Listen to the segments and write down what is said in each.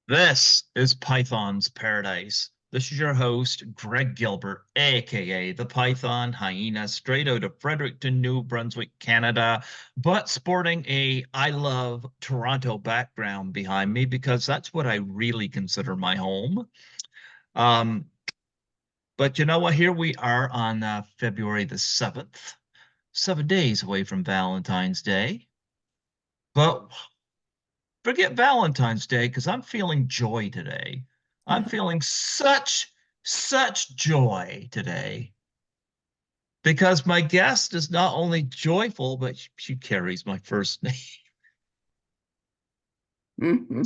This is Python's Paradise. This is your host, Greg Gilbert, aka the Python Hyena, straight out of Fredericton, New Brunswick, Canada, but sporting a I love Toronto background behind me because that's what I really consider my home. Um, but you know what? Here we are on February the 7th, 7 days away from Valentine's Day. But forget Valentine's Day because I'm feeling joy today. I'm feeling such joy today because my guest is not only joyful, but she carries my first name.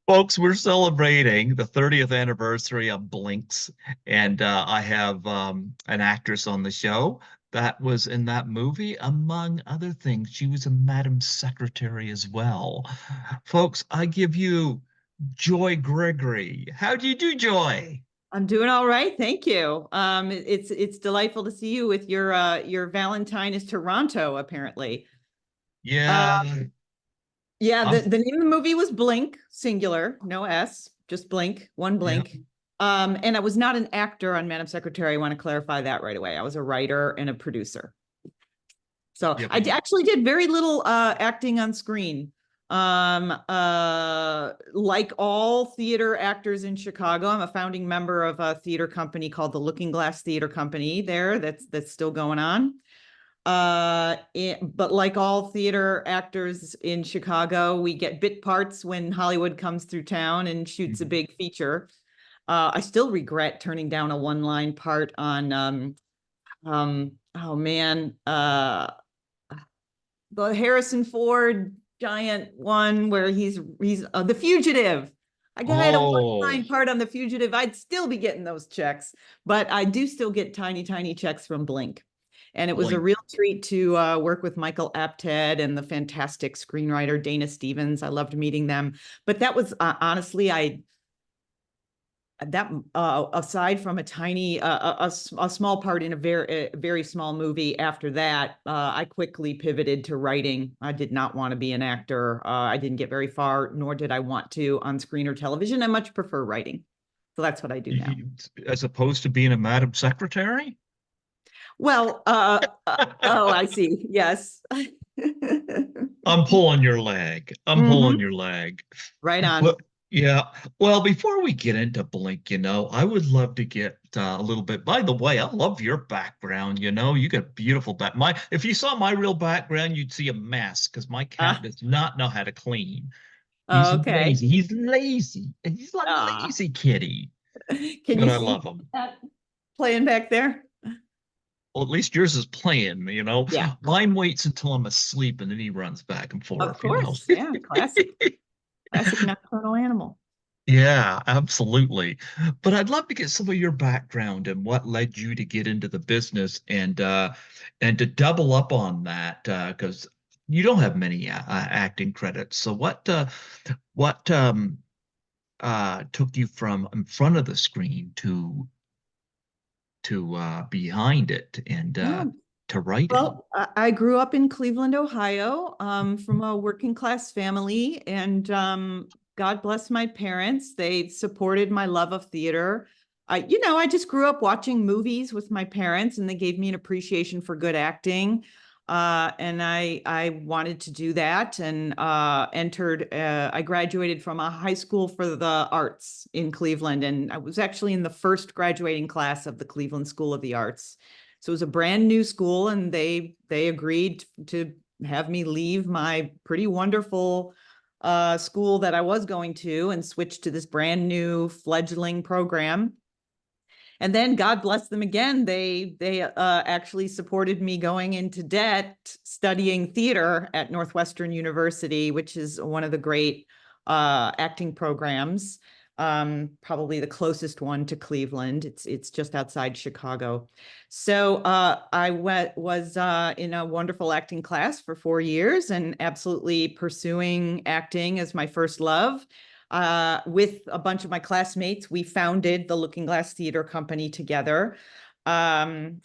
Folks, we're celebrating the 30th anniversary of Blinks, and I have an actress on the show that was in that movie, among other things. She was a Madam Secretary as well. Folks, I give you Joy Gregory. How do you do, Joy? I'm doing all right, thank you. It's delightful to see you with your Valentine is Toronto, apparently. Yeah, Uh, yeah, I'm the name of the movie was Blink, singular, no S, just Blink, one yeah. Blink. And I was not an actor on Madam Secretary. I want to clarify that right away. I was a writer and a producer. So Yeah, I actually did very little acting on screen. Like all theater actors in Chicago, I'm a founding member of a theater company called the Looking Glass Theater Company there that's still going on. But like all theater actors in Chicago, we get bit parts when Hollywood comes through town and shoots a Mhm. big feature. I still regret turning down a one-line part on oh man, the Harrison Ford giant one where he's the fugitive. I had a Oh, one-line part on the fugitive. I'd still be getting those checks, but I do still get tiny checks from Blink. And it was a Blink. real treat to work with Michael Apted and the fantastic screenwriter Dana Stevens. I loved meeting them. But that was honestly, I that aside from a tiny a small part in a very small movie after that, I quickly pivoted to writing. I did not want to be an actor. I didn't get very far, nor did I want to on screen or television. I much prefer writing, so that's what I do now. As opposed to being a Madam Secretary? Well, oh, I see. Yes. I'm pulling your leg. I'm Hmm. pulling your leg. Right Well, on. yeah. Well, before we get into Blink, I would love to get a little bit. By the way, I love your background. You got beautiful back. If you saw my real background, you'd see a mess because my cat Uh, does not know how to clean. He's okay. lazy. He's lazy. And he's like a Uh, lazy kitty, can but you I see love him. that playing back there? Well, at least yours is playing. Yeah. Mine waits until I'm asleep and then he runs back and Of forth. course. Yeah. Classic nocturnal animal. Yeah, absolutely. But I'd love to get some of your background and what led you to get into the business and to double up on that because you don't have many acting credits. So what took you from in front of the screen to behind it and Yeah. to writing? Well, I grew up in Cleveland, Ohio, from a working class family, and God bless my parents. They supported my love of theater. I just grew up watching movies with my parents, and they gave me an appreciation for good acting. And I wanted to do that, and entered. I graduated from a high school for the arts in Cleveland, and I was actually in the first graduating class of the Cleveland School of the Arts. So it was a brand new school, and they agreed to have me leave my pretty wonderful school that I was going to and switch to this brand new fledgling program. And then God bless them again, they actually supported me going into debt studying theater at Northwestern University, which is one of the great acting programs, probably the closest one to Cleveland. It's just outside Chicago. So I was in a wonderful acting class for 4 years and absolutely pursuing acting as my first love. With a bunch of my classmates, we founded the Looking Glass Theater Company together. And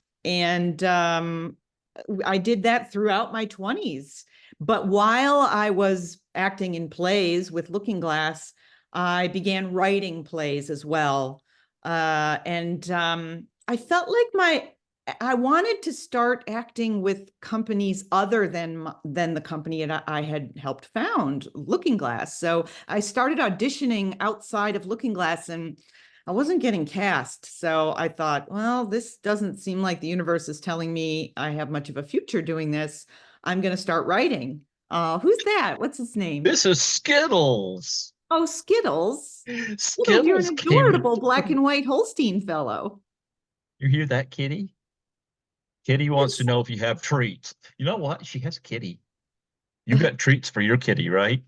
I did that throughout my 20s. But while I was acting in plays with Looking Glass, I began writing plays as well. And I felt like I wanted to start acting with companies other than the company that I had helped found, Looking Glass. So I started auditioning outside of Looking Glass, and I wasn't getting cast. So I thought, well, this doesn't seem like the universe is telling me I have much of a future doing this. I'm going to start writing. Who's that? What's his name? This is Skittles. Oh, Skittles. Skittles, you're an Skittles came adorable into black and white Holstein fellow. You hear that, Kitty? Kitty wants to Yes. know if you have treats. You know what? She has Kitty. You got treats for your kitty, right?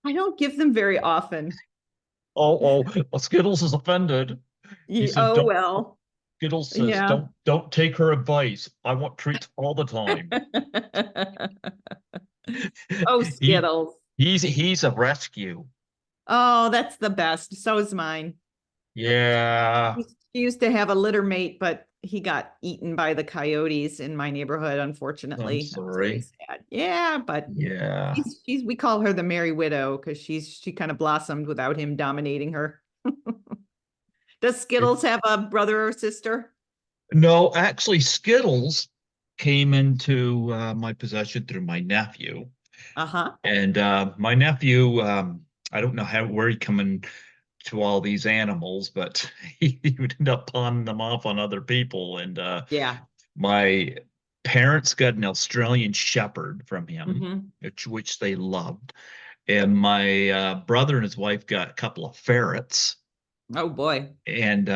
I don't give them very often. Well, Skittles is offended. He said, Oh, "Don't." well, Skittles says, yeah. "Don't take her advice. I want treats all the time." Oh, He Skittles. he's a rescue. Oh, that's the best. So is mine. Yeah, He used to have a litter mate, but he got eaten by the coyotes in my neighborhood, I'm unfortunately. That was very sorry. sad. Yeah, but Yeah. we call her the Merry Widow because she kind of blossomed without him dominating her. Does It, Skittles have a brother or sister? no, actually, Skittles came into my possession through my nephew. Uh-huh. And my nephew, I don't know where he coming to all these animals, but he would end up pawning them off on other people. And Yeah. my parents got an Australian Shepherd from him, Hmm. which they loved. And my brother and his wife got a couple of ferrets. Oh boy. And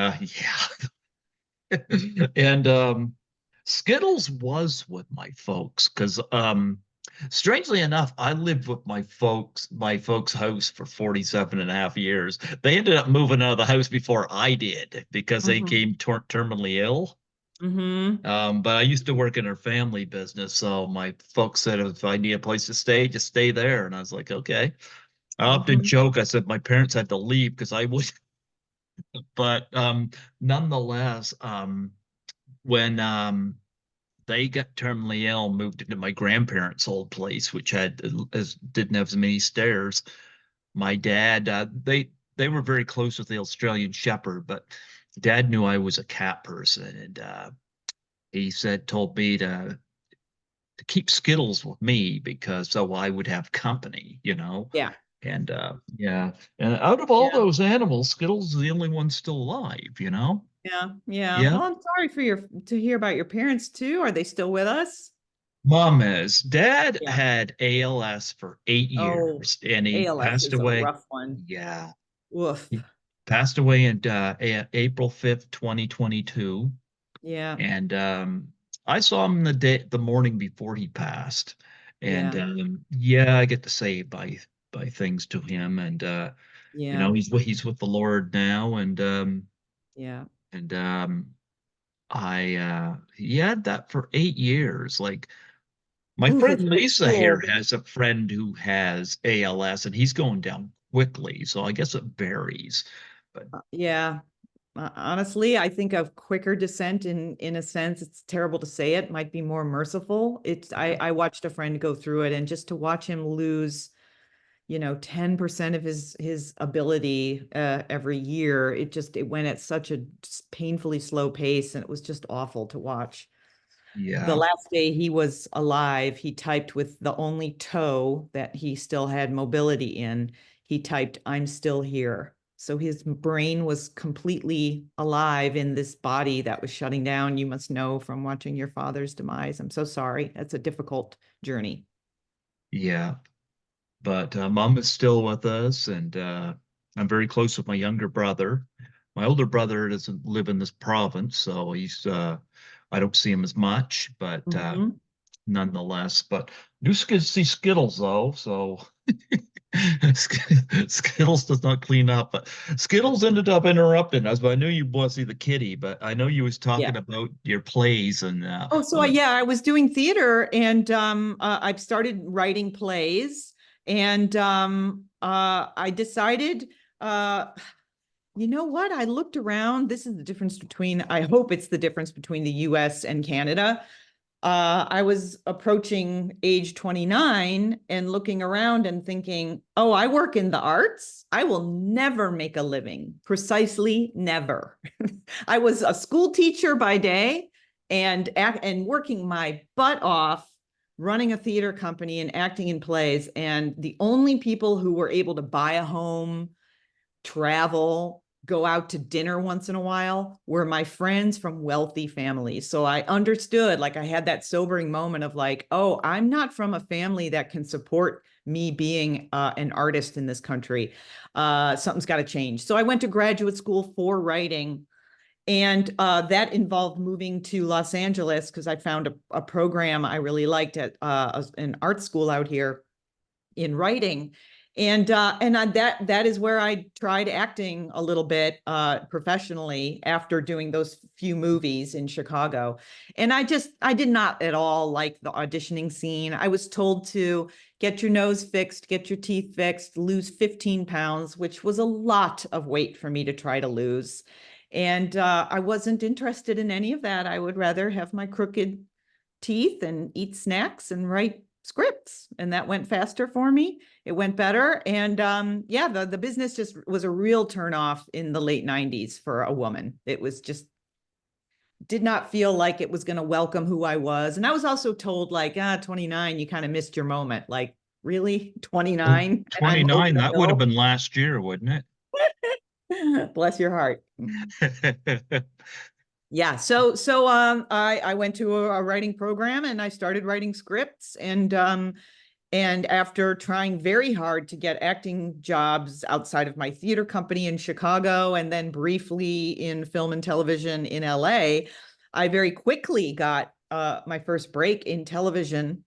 and Skittles was with my folks because strangely enough, I lived with my folks' house for 47 and a half years. They ended up moving out of the house before I did because they Hmm. came terminally ill. Hmm. But I used to work in our family business, so my folks said if I need a place to stay, just stay there. And I was like, okay. I often Hmm. joke, I said my parents had to leave because I was, but nonetheless, when they got terminally ill, moved into my grandparents' old place, which didn't have as many stairs. My dad, they were very close with the Australian Shepherd, but Dad knew I was a cat person, and he told me to keep Skittles with me because so I would have company, you know. Yeah. And yeah, and out of all Yeah. those animals, Skittles is the only one still alive, you know. Yeah. Yeah. Yeah. Well, I'm sorry to hear about your parents too. Are they still with us? Mom is. Dad Yeah. had ALS for eight Oh, years and he ALS passed is a away. rough one. Yeah. Woof. He passed away in April 5th, 2022. Yeah. And I saw him the morning before he passed. And Yeah. yeah, I get to say by things to him. And Yeah. he's with the Lord now. Yeah. And I he had that for 8 years. Like my Oof, friend it's so Lisa here cool. has a friend who has ALS and he's going down quickly. So I guess it varies. But Yeah. Honestly, I think of quicker descent in a sense. It's terrible to say it, might be more merciful. I watched a friend go through it, and just to watch him lose, 10% of his ability every year, it went at such a painfully slow pace, and it was just awful to watch. The yeah, last day he was alive, he typed with the only toe that he still had mobility in. He typed, "I'm still here." So his brain was completely alive in this body that was shutting down. You must know from watching your father's demise. I'm so sorry. That's a difficult journey. yeah. But mom is still with us, and I'm very close with my younger brother. My older brother doesn't live in this province, so I don't see him as much, but Mhm. nonetheless. But do see Skittles though, so Skittles does not clean up. But Skittles ended up interrupting us. But I knew you want to see the kitty, but I know you was Yeah. talking about your plays and Oh, so yeah, I was doing theater, and I've started writing plays, and I decided, uh, you know what? I looked around. This is the difference between, I hope it's the difference between the US and Canada. I was approaching age 29 and looking around and thinking, oh, I work in the arts. I will never make a living. Precisely never. I was a school teacher by day and working my butt off running a theater company and acting in plays. And the only people who were able to buy a home, travel, go out to dinner once in a while were my friends from wealthy families. So I understood, like, I had that sobering moment of like, oh, I'm not from a family that can support me being an artist in this country. Something's got to change. So I went to graduate school for writing. And that involved moving to Los Angeles because I found a program I really liked at an art school out here in writing. That is where I tried acting a little bit professionally after doing those few movies in Chicago. And I did not at all like the auditioning scene. I was told to get your nose fixed, get your teeth fixed, lose 15 pounds, which was a lot of weight for me to try to lose. And I wasn't interested in any of that. I would rather have my crooked teeth and eat snacks and write scripts. And that went faster for me. It went better. And yeah, the business just was a real turnoff in the late 90s for a woman. It was just did not feel like it was going to welcome who I was. And I was also told, like, 29, you kind of missed your moment. Like, really? 29? And I'm over 29, the that would have hill? been last year, wouldn't Bless your heart. it? Yeah, I went to a writing program and I started writing scripts, and after trying very hard to get acting jobs outside of my theater company in Chicago and then briefly in film and television in LA, I very quickly got my first break in television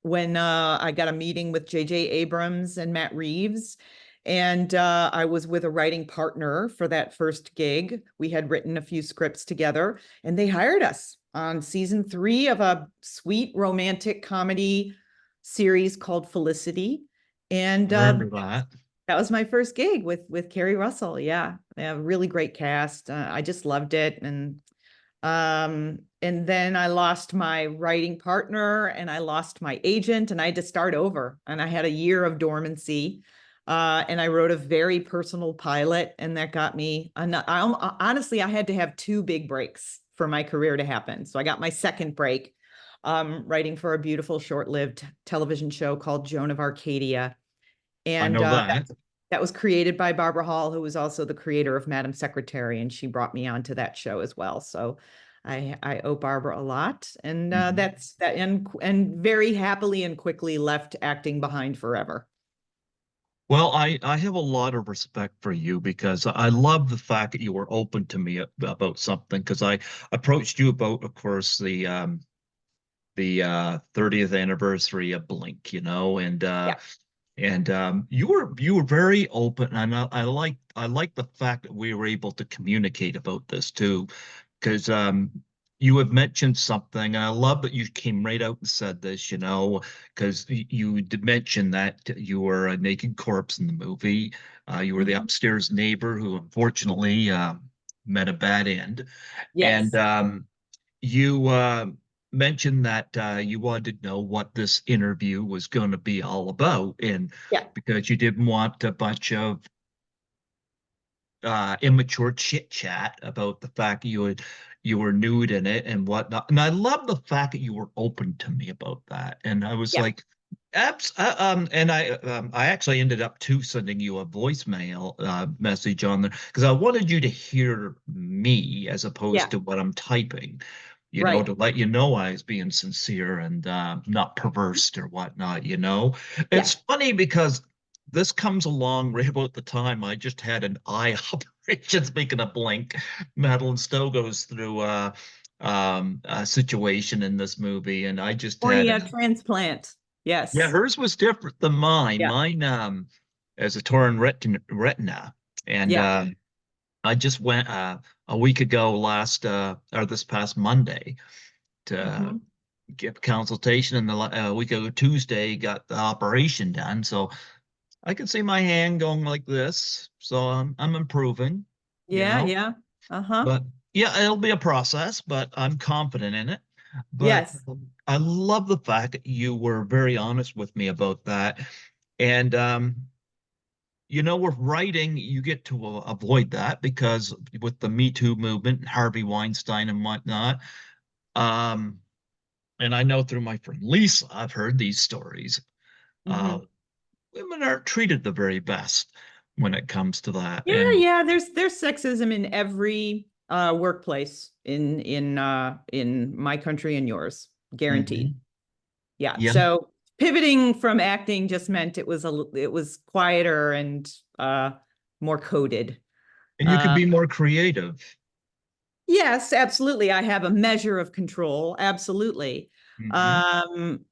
when I got a meeting with J.J. Abrams and Matt Reeves. And I was with a writing partner for that first gig. We had written a few scripts together, and they hired us on season 3 of a sweet romantic comedy series called Felicity. And Remember that? that was my first gig with Carrie Russell. Yeah, really great cast. I just loved it, and then I lost my writing partner and I lost my agent and I had to start over. And I had a year of dormancy. And I wrote a very personal pilot, and that got me. Honestly, I had to have 2 big breaks for my career to happen. So I got my second break writing for a beautiful short-lived television show called Joan of Arcadia. I And know that. that was created by Barbara Hall, who was also the creator of Madam Secretary, and she brought me onto that show as well. So I owe Barbara a lot, and Mhm. that's that, and very happily and quickly left acting behind forever. Well, I have a lot of respect for you because I love the fact that you were open to me about something because I approached you about, of course, the 30th anniversary of Blink, Yeah, you were very open, and I like the fact that we were able to communicate about this too, because you have mentioned something, and I love that you came right out and said this, because you did mention that you were a naked corpse in the movie. You were the mhm. upstairs neighbor who unfortunately met a bad end, and Yes, you mentioned that you wanted to know what this interview was going to be all about, and yeah, because you didn't want a bunch of immature chit chat about the fact that you were nude in it and whatnot. And I love the fact that you were open to me about that. And I was yeah, like, and I actually ended up too sending you a voicemail message on there because I wanted you to hear me as opposed yeah, to what I'm typing, right. to let you know I was being sincere and not perverse or whatnot. Yeah. It's funny because this comes along right about the time I just had an eye operation. Speaking of Blink, Madeline Stowe goes through a situation in this movie, and I just had Cornea transplant. yeah, Yes. hers was different than mine. Yeah. Mine is a torn retina, and Yeah. I just went a week ago or this past Monday to Hmm. get consultation, and the week ago Tuesday got the operation done. So I can see my hand going like this, so I'm improving, you Yeah. know. Yeah. Uh-huh. But yeah, it'll be a process, but I'm confident in it. But Yes. I love the fact that you were very honest with me about that. And with writing, you get to avoid that because with the Me Too movement, Harvey Weinstein and whatnot. Um, and I know through my friend Lisa, I've heard these stories. Uh, Mhm. Women aren't treated the very best when it comes to that. Yeah, And yeah. There's sexism in every workplace in my country and yours, guaranteed. mhm, Yeah. yeah, So pivoting from acting just meant it was quieter and more coded. and you can Uh, be more creative. yes, absolutely. I have a measure of control. Absolutely. Hmm. Um,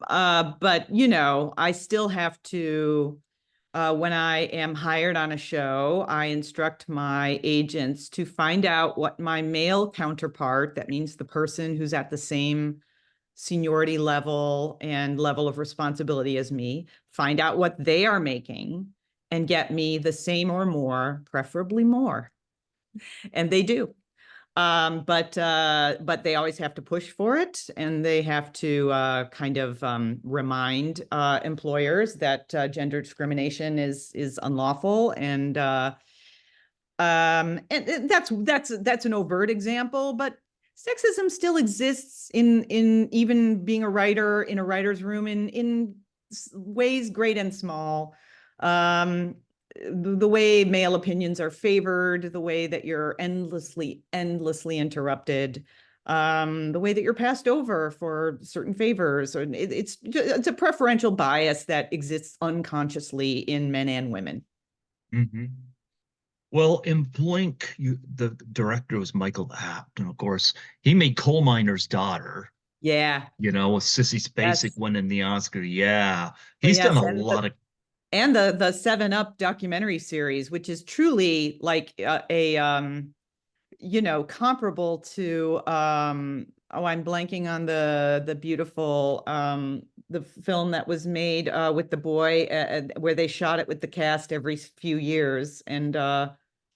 but I still have to. When I am hired on a show, I instruct my agents to find out what my male counterpart, that means the person who's at the same seniority level and level of responsibility as me, find out what they are making and get me the same or more, preferably more. And they do. But they always have to push for it, and they have to kind of remind employers that gender discrimination is unlawful, and that's an overt example, but sexism still exists in even being a writer in a writer's room in ways great and small. Um, the way male opinions are favored, the way that you're endlessly interrupted, the way that you're passed over for certain favors, or it's a preferential bias that exists unconsciously in men and women. Hmm. Well, in Blink, the director was Michael Apt, and of course, he made Coal Miner's Daughter, Yeah. with Sissy Spacek Yes. winning the Oscar. Yeah, So he's done yes, a lot of. and the Seven Up documentary series, which is truly like comparable to oh, I'm blanking on the beautiful the film that was made with the boy where they shot it with the cast every few years, and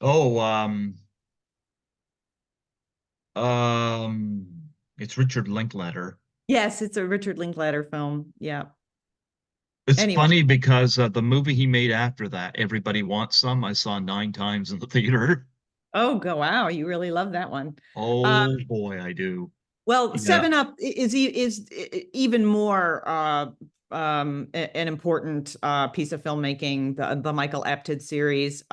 Oh, it's Richard Linklater. yes, it's a Richard Linklater film. Yeah. It's Anyway. funny because the movie he made after that, Everybody Wants Some, I saw 9 times in the theater. Oh, go wow, you really love that one. Uh, Oh boy, I do. Well, Yeah. Seven Up is even more an important piece of filmmaking. The Michael Apted series.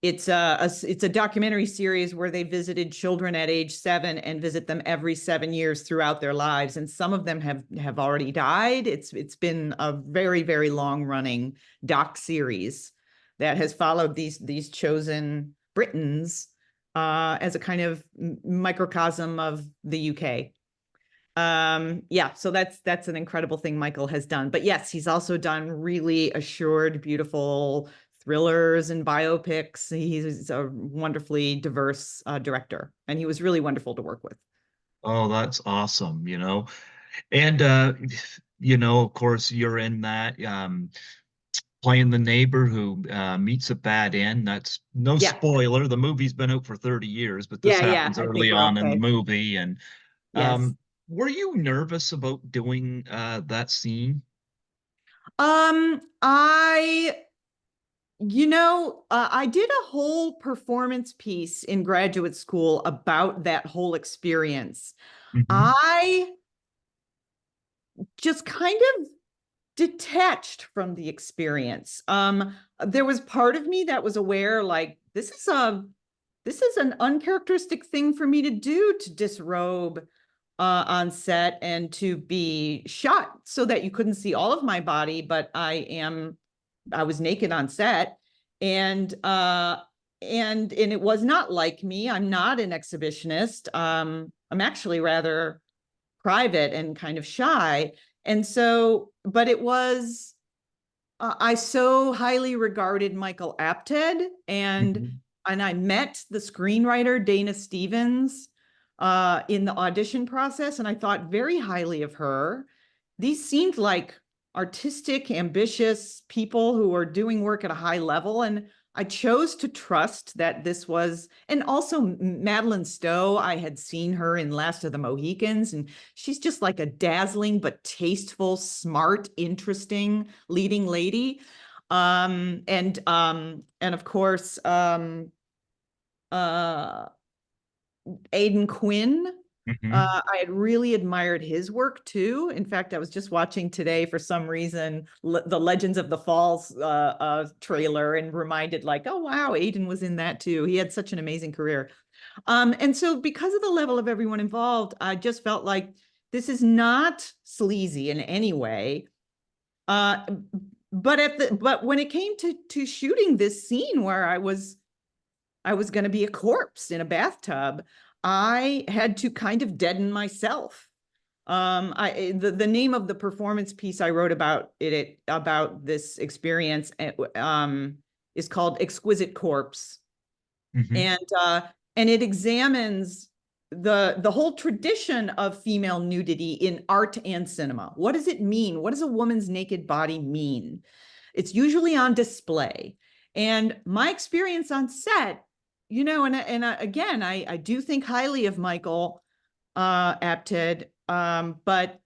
It's a documentary series where they visited children at age 7 and visit them every 7 years throughout their lives, and some of them have already died. It's been a very long running doc series that has followed these chosen Britons as a kind of microcosm of the UK. Yeah, so that's an incredible thing Michael has done. But yes, he's also done really assured, beautiful thrillers and biopics. He's a wonderfully diverse director, and he was really wonderful to work with. Oh, that's awesome. And of course, you're in that playing the neighbor who meets a bad end. That's no Yeah, spoiler. The movie's been out for 30 years, but this yeah. happens I think early we're on in the okay. movie. And Yes. were you nervous about doing that scene? I I did a whole performance piece in graduate school about that whole experience. Hmm. I just kind of detached from the experience. There was part of me that was aware, like, this is an uncharacteristic thing for me to do, to disrobe on set and to be shot so that you couldn't see all of my body, but I was naked on set, and it was not like me. I'm not an exhibitionist. I'm actually rather private and kind of shy. And so, but it was, I so highly regarded Michael Apted, Hmm. and I met the screenwriter Dana Stevens in the audition process, and I thought very highly of her. These seemed like artistic, ambitious people who are doing work at a high level, and I chose to trust that this was, and also Madeline Stowe, I had seen her in Last of the Mohicans, and she's just like a dazzling but tasteful, smart, interesting leading lady. And of course, uh, Aidan Quinn. Hmm. I had really admired his work too. In fact, I was just watching today for some reason the Legends of the Falls trailer and reminded like, oh wow, Aidan was in that too. He had such an amazing career. And so because of the level of everyone involved, I just felt like this is not sleazy in any way. Uh, but when it came to shooting this scene where I was going to be a corpse in a bathtub, I had to kind of deaden myself. The name of the performance piece I wrote about this experience is called Exquisite Corpse, Hmm. and it examines the whole tradition of female nudity in art and cinema. What does it mean? What does a woman's naked body mean? It's usually on display. And my experience on set, again, I do think highly of Michael Apted, but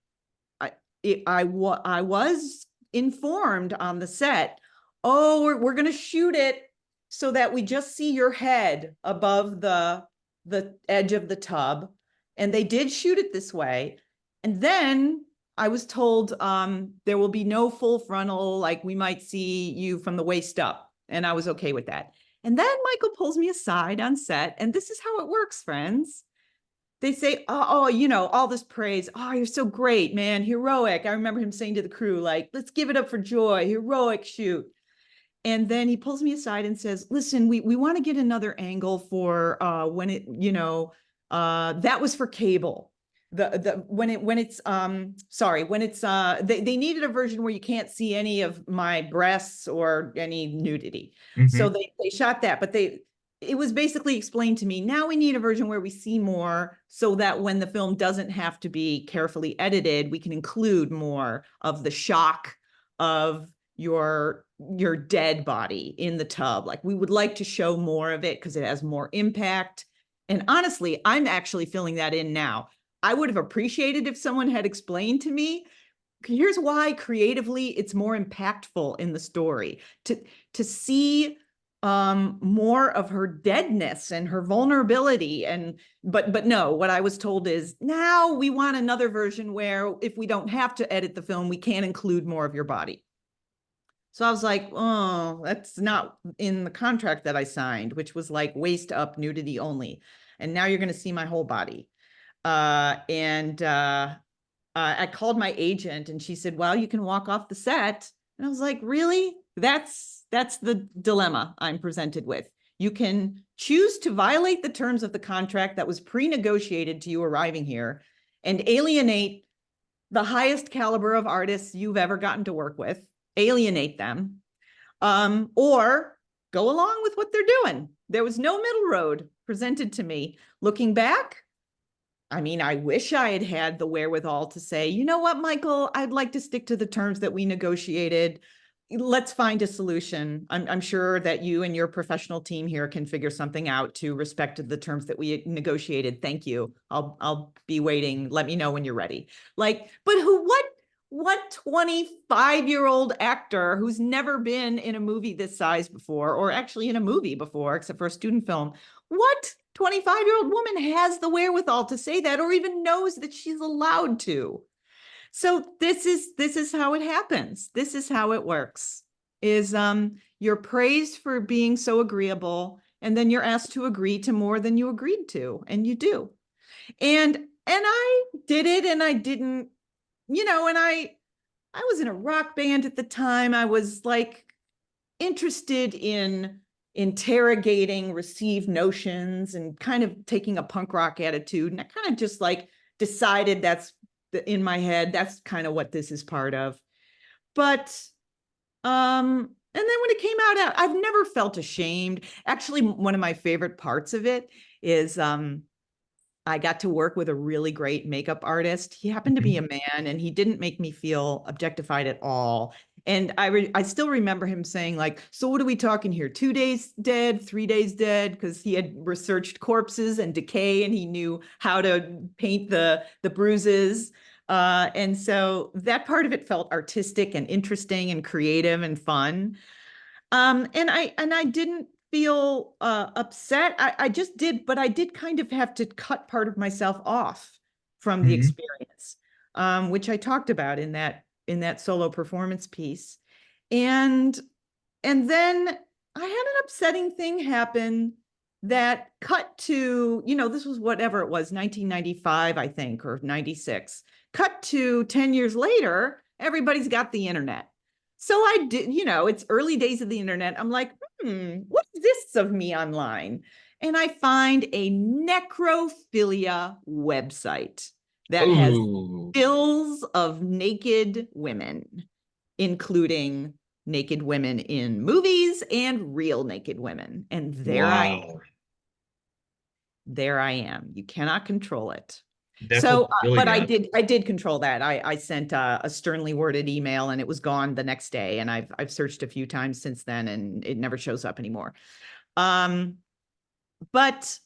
I was informed on the set, oh, we're going to shoot it so that we just see your head above the edge of the tub. And they did shoot it this way. And then I was told there will be no full frontal, like we might see you from the waist up. And I was okay with that. And then Michael pulls me aside on set, and this is how it works, friends. They say, all this praise. Oh, you're so great, man. Heroic. I remember him saying to the crew, like, let's give it up for Joy. Heroic shoot. And then he pulls me aside and says, listen, we want to get another angle for when it, that was for cable. They needed a version where you can't see any of my breasts or any nudity. So Hmm. they shot that, but it was basically explained to me, now we need a version where we see more so that when the film doesn't have to be carefully edited, we can include more of the shock of your dead body in the tub. Like we would like to show more of it because it has more impact. And honestly, I'm actually filling that in now. I would have appreciated if someone had explained to me, here's why creatively it's more impactful in the story to see more of her deadness and her vulnerability. And but no, what I was told is now we want another version where if we don't have to edit the film, we can include more of your body. So I was like, oh, that's not in the contract that I signed, which was like waist up, nudity only. And now you're going to see my whole body. And I called my agent and she said, well, you can walk off the set. And I was like, really? That's the dilemma I'm presented with. You can choose to violate the terms of the contract that was pre-negotiated to you arriving here and alienate the highest caliber of artists you've ever gotten to work with, alienate them, or go along with what they're doing. There was no middle road presented to me. Looking back, I mean, I wish I had had the wherewithal to say, you know what, Michael, I'd like to stick to the terms that we negotiated. Let's find a solution. I'm sure that you and your professional team here can figure something out to respect the terms that we negotiated. Thank you. I'll be waiting. Let me know when you're ready. Like, but what 25-year-old actor who's never been in a movie this size before, or actually in a movie before, except for a student film, what 25-year-old woman has the wherewithal to say that or even knows that she's allowed to? So this is how it happens. This is how it works. Is you're praised for being so agreeable, and then you're asked to agree to more than you agreed to, and you do. And I did it, and I didn't, and I was in a rock band at the time. I was like interested in interrogating received notions and kind of taking a punk rock attitude. And I kind of just like decided that's in my head, that's kind of what this is part of. But and then when it came out, I've never felt ashamed. Actually, one of my favorite parts of it is I got to work with a really great makeup artist. He happened to be a Hmm. man and he didn't make me feel objectified at all. And I still remember him saying, like, so what are we talking here? 2 days dead, 3 days dead? Because he had researched corpses and decay, and he knew how to paint the bruises. And so that part of it felt artistic and interesting and creative and fun. And I didn't feel upset. I just did, but I did kind of have to cut part of myself off from the Hmm. experience, which I talked about in that solo performance piece. And and then I had an upsetting thing happen that cut to, this was whatever it was, 1995, I think, or 96. Cut to 10 years later, everybody's got the internet. So I did, it's early days of the internet. I'm like, what is this of me online? And I find a necrophilia website that has Oh, stills of naked women, including naked women in movies and real naked women. And wow. there I am. You cannot control it. So, but I Necrophilia. did control that. I sent a sternly worded email, and it was gone the next day. And I've searched a few times since then, and it never shows up anymore. Um, but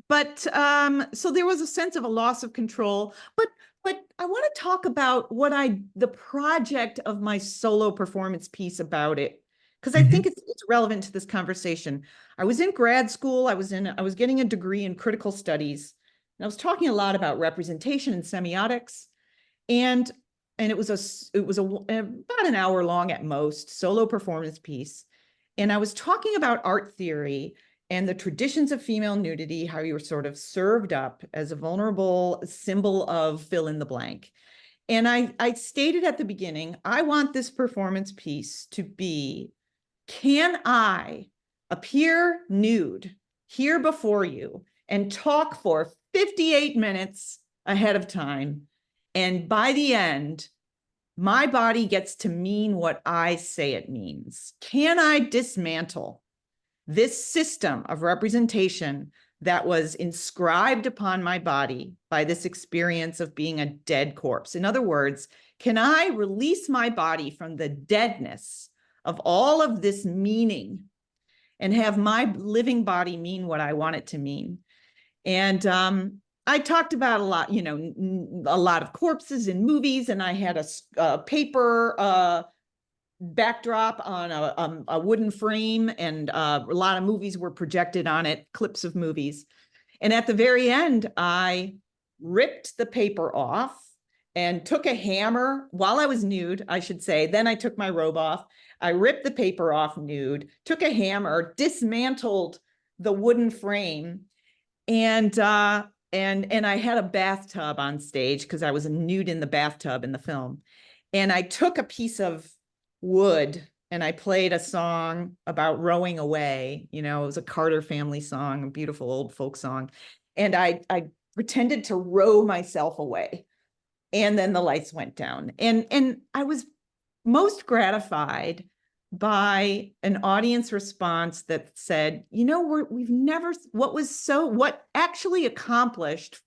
so there was a sense of a loss of control. But I want to talk about the project of my solo performance piece about it, because I Hmm. think it's relevant to this conversation. I was in grad school. I was getting a degree in critical studies, and I was talking a lot about representation and semiotics. And it was about an hour long at most solo performance piece. And I was talking about art theory and the traditions of female nudity, how you were sort of served up as a vulnerable symbol of fill in the blank. And I stated at the beginning, I want this performance piece to be, can I appear nude here before you and talk for 58 minutes ahead of time? And by the end, my body gets to mean what I say it means. Can I dismantle this system of representation that was inscribed upon my body by this experience of being a dead corpse? In other words, can I release my body from the deadness of all of this meaning and have my living body mean what I want it to mean? And I talked about a lot of corpses in movies, and I had a paper backdrop on a wooden frame, and a lot of movies were projected on it, clips of movies. And at the very end, I ripped the paper off and took a hammer while I was nude, I should say. Then I took my robe off. I ripped the paper off nude, took a hammer, dismantled the wooden frame, and I had a bathtub on stage because I was nude in the bathtub in the film. And I took a piece of wood and I played a song about rowing away. It was a Carter family song, a beautiful old folk song. And I pretended to row myself away. And then the lights went down. And I was most gratified by an audience response that said, we've never, what actually accomplished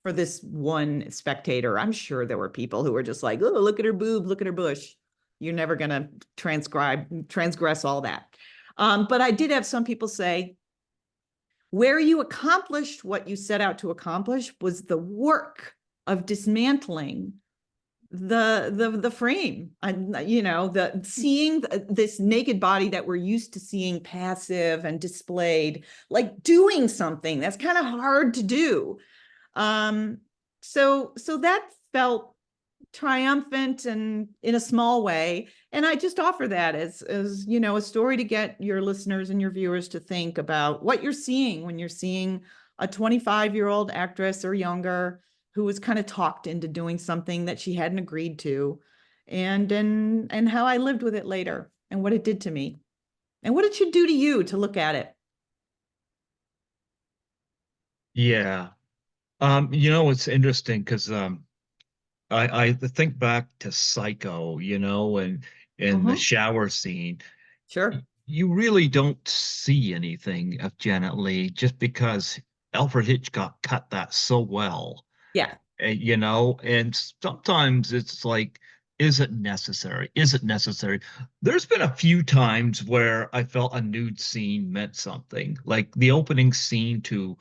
for this one spectator. I'm sure there were people who were just like, oh, look at her boob, look at her bush. You're never going to transgress all that. But I did have some people say, where you accomplished what you set out to accomplish was the work of dismantling the frame, and the seeing this naked body that we're used to seeing passive and displayed, like doing something that's kind of hard to do. So that felt triumphant and in a small way. And I just offer that as a story to get your listeners and your viewers to think about what you're seeing when you're seeing a 25-year-old actress or younger who was kind of talked into doing something that she hadn't agreed to, and how I lived with it later and what it did to me and what it should do to you to look at it. Yeah. It's interesting because I think back to Psycho, and in the Mhm. shower scene, Sure. you really don't see anything of Janet Leigh just because Alfred Hitchcock cut that so well. Yeah. And sometimes it's like Is it necessary? Is it necessary? There's been a few times where I felt a nude scene meant something, like the opening scene to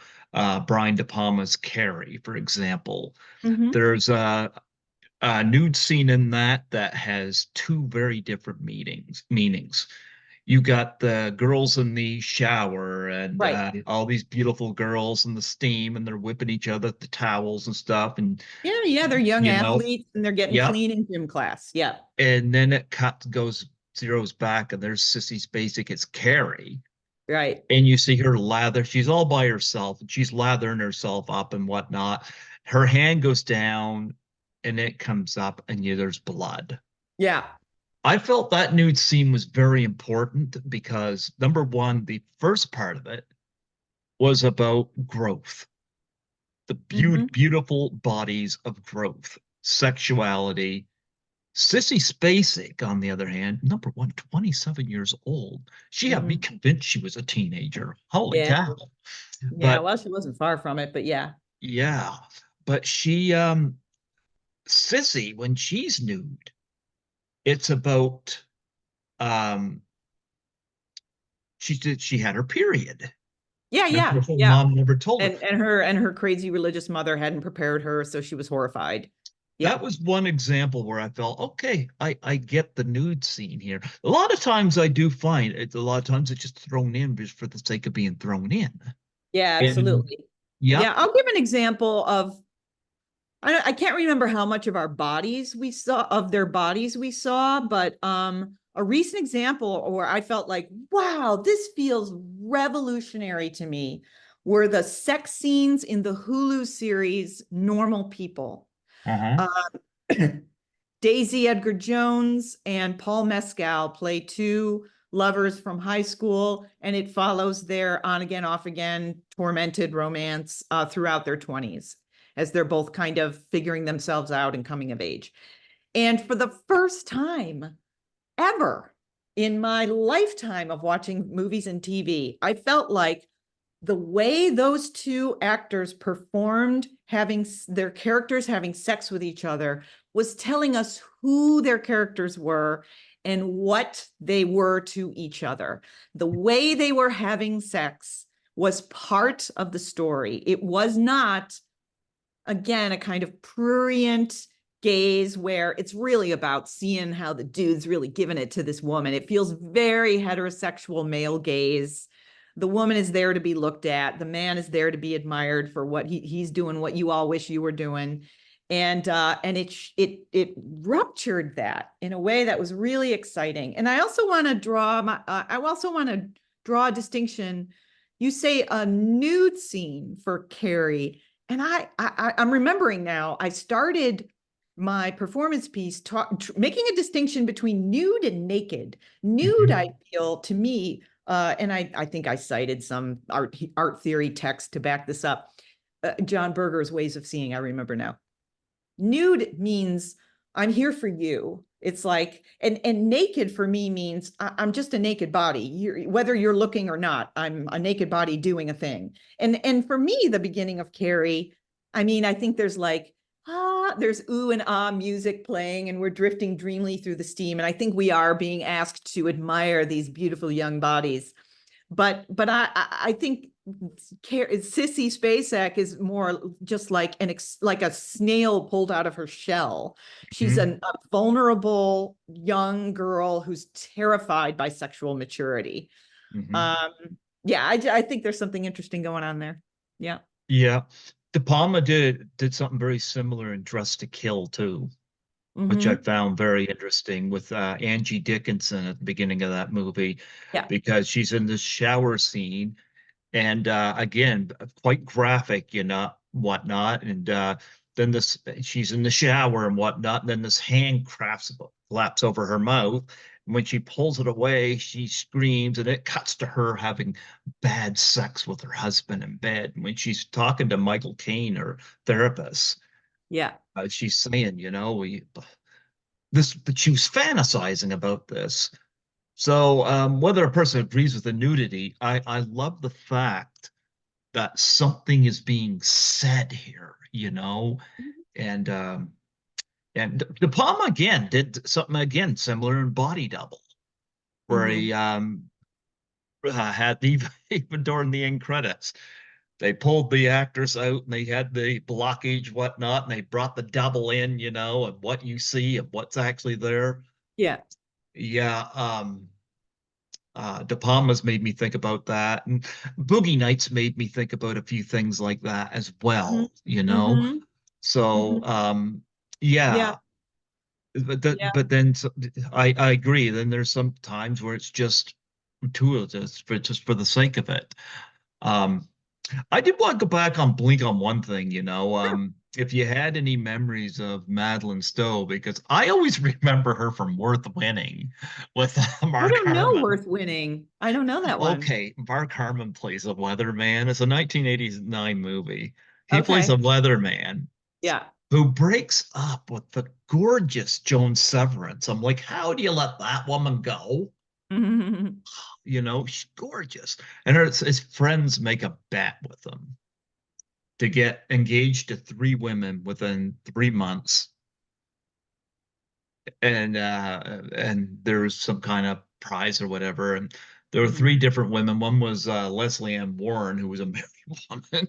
Brian De Palma's Carrie, for example. Hmm. There's a nude scene in that has two very different meanings. You got the girls in the shower and Right. all these beautiful girls in the steam, and they're whipping each other with the towels and stuff, and Yeah, yeah, they're young you know, athletes and they're getting yep. clean in gym class. Yeah, And then it goes zeros back, and there's Sissy's basic. It's Carrie, right. and you see her lather. She's all by herself, and she's lathering herself up and whatnot. Her hand goes down, and it comes up, and there's blood. Yeah. I felt that nude scene was very important because number one, the first part of it was about growth, the Hmm. beautiful bodies of growth, sexuality. Sissy Spacek, on the other hand, number one, 27 years old. She had me Hmm. convinced she was a teenager. Holy Yeah. cow. Yeah. But Well, she wasn't far from it, but yeah. yeah, but Sissy, when she's nude, it's about, um, she had her period. Yeah, And yeah, her yeah. mom never told her. And her crazy religious mother hadn't prepared her, so she was horrified. Yeah. That was one example where I felt, okay, I get the nude scene here. A lot of times I do find it, a lot of times it's just thrown in just for the sake of being thrown in. Yeah, And absolutely. Yeah, yep. I'll give an example of I can't remember how much of our bodies we saw of their bodies we saw, but a recent example where I felt like, wow, this feels revolutionary to me were the sex scenes in the Hulu series Normal People. Uh-huh. Daisy Edgar Jones and Paul Mescal play two lovers from high school, and it follows their on again, off again tormented romance throughout their 20s as they're both kind of figuring themselves out and coming of age. And for the first time ever in my lifetime of watching movies and TV, I felt like the way those two actors performed having their characters having sex with each other was telling us who their characters were and what they were to each other. The way they were having sex was part of the story. It was not, again, a kind of prurient gaze where it's really about seeing how the dude's really giving it to this woman. It feels very heterosexual male gaze. The woman is there to be looked at. The man is there to be admired for what he's doing, what you all wish you were doing. And it ruptured that in a way that was really exciting. And I also want to draw a distinction. You say a nude scene for Carrie, and I'm remembering now, I started my performance piece making a distinction between nude and naked. Nude, Mhm. I feel to me, and I think I cited some art theory text to back this up. John Berger's Ways of Seeing, I remember now. Nude means I'm here for you. It's like, and naked for me means I'm just a naked body. Whether you're looking or not, I'm a naked body doing a thing. And for me, the beginning of Carrie, I mean, I think there's like there's ooh and ah music playing, and we're drifting dreamily through the steam. And I think we are being asked to admire these beautiful young bodies. But I think Sissy Spacek is more just like like a snail pulled out of her shell. She's Mhm. a vulnerable young girl who's terrified by sexual maturity. Mhm. Um, yeah, I think there's something interesting going on there. Yeah. Yeah. De Palma did something very similar in Dress to Kill too, which I Hmm. found very interesting with Angie Dickinson at the beginning of that movie, Yeah. because she's in this shower scene, and again, quite graphic, whatnot. And then this, she's in the shower and whatnot, and then this hand flaps over her mouth. And when she pulls it away, she screams, and it cuts to her having bad sex with her husband in bed. And when she's talking to Michael Caine, her therapist, Yeah. she's saying, that she was fantasizing about this. So whether a person agrees with the nudity, I love the fact that something is being said here, and And De Palma again did something again similar in Body Double, where Hmm. he had even during the end credits, they pulled the actors out and they had the blockage, whatnot, and they brought the double in, and what you see and what's actually there. Yeah. Yeah, De Palma's made me think about that, and Boogie Nights made me think about a few things like that as Hmm. well, Hmm. So, Hmm. Yeah. yeah, Yeah. but then I agree. Then there's some times where it's just gratuitous for just for the sake of it. Um, I did want to go back on Blink on one thing, Sure. if you had any memories of Madeline Stowe, because I always remember her from Worth Winning with I Mark don't know Harmon. Worth Winning. I don't know that one. Okay, Mark Harmon plays a weatherman. It's a 1989 movie. He plays a Okay. weatherman Yeah. who breaks up with the gorgeous Joan Severance. I'm like, how do you let that woman go? She's gorgeous. And his friends make a bet with him to get engaged to three women within 3 months. And there's some kind of prize or whatever. And there were Mhm. three different women. One was Leslie Ann Warren, who was a married woman.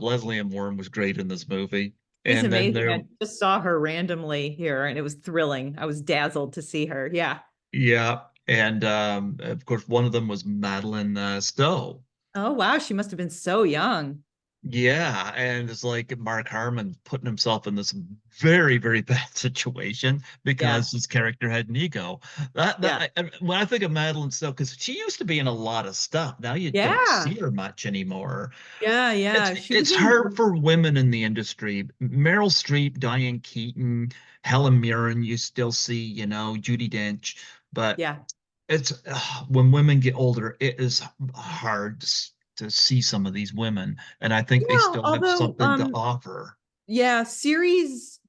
Leslie Ann Warren was great in this movie. She's And then amazing. there, I just saw her randomly here and it was thrilling. I was dazzled to see her. Yeah. yeah, and of course, one of them was Madeline Stowe. Oh, wow. She must have been so young. Yeah, and it's like Mark Harmon putting himself in this very, very bad situation Yeah. because his character had an ego. Yeah. When I think of Madeline Stowe, because she used to be in a lot of stuff, now you don't Yeah. see her much anymore. Yeah. It's Yeah. She was it's in, hard for women in the industry. Meryl Streep, Diane Keaton, Helen Mirren, you still see, Judi Dench, but yeah. it's when women get older, it is hard to see some of these women, and I think they Yeah. still have Although, something to offer. yeah,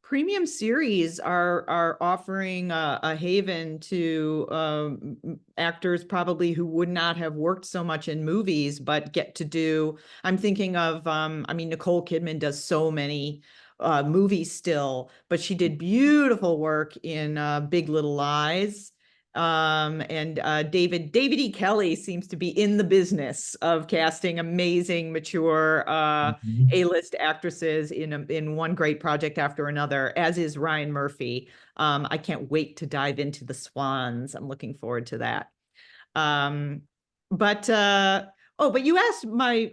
premium series are offering a haven to actors probably who would not have worked so much in movies, but get to do. I'm thinking of, I mean, Nicole Kidman does so many movies still, but she did beautiful work in Big Little Lies. And David E. Kelly seems to be in the business of casting amazing, mature Mhm. A-list actresses in one great project after another, as is Ryan Murphy. I can't wait to dive into the Swans. I'm looking forward to that. Um, but you asked my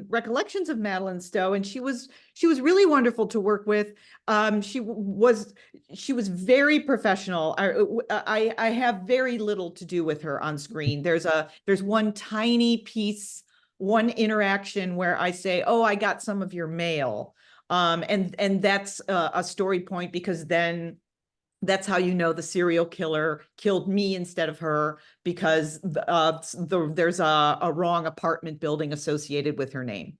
recollections of Madeline Stowe, and she was really wonderful to work with. She was very professional. I have very little to do with her on screen. There's one tiny piece, one interaction where I say, "Oh, I got some of your mail," and that's a story point because then that's how you know the serial killer killed me instead of her because there's a wrong apartment building associated with her name.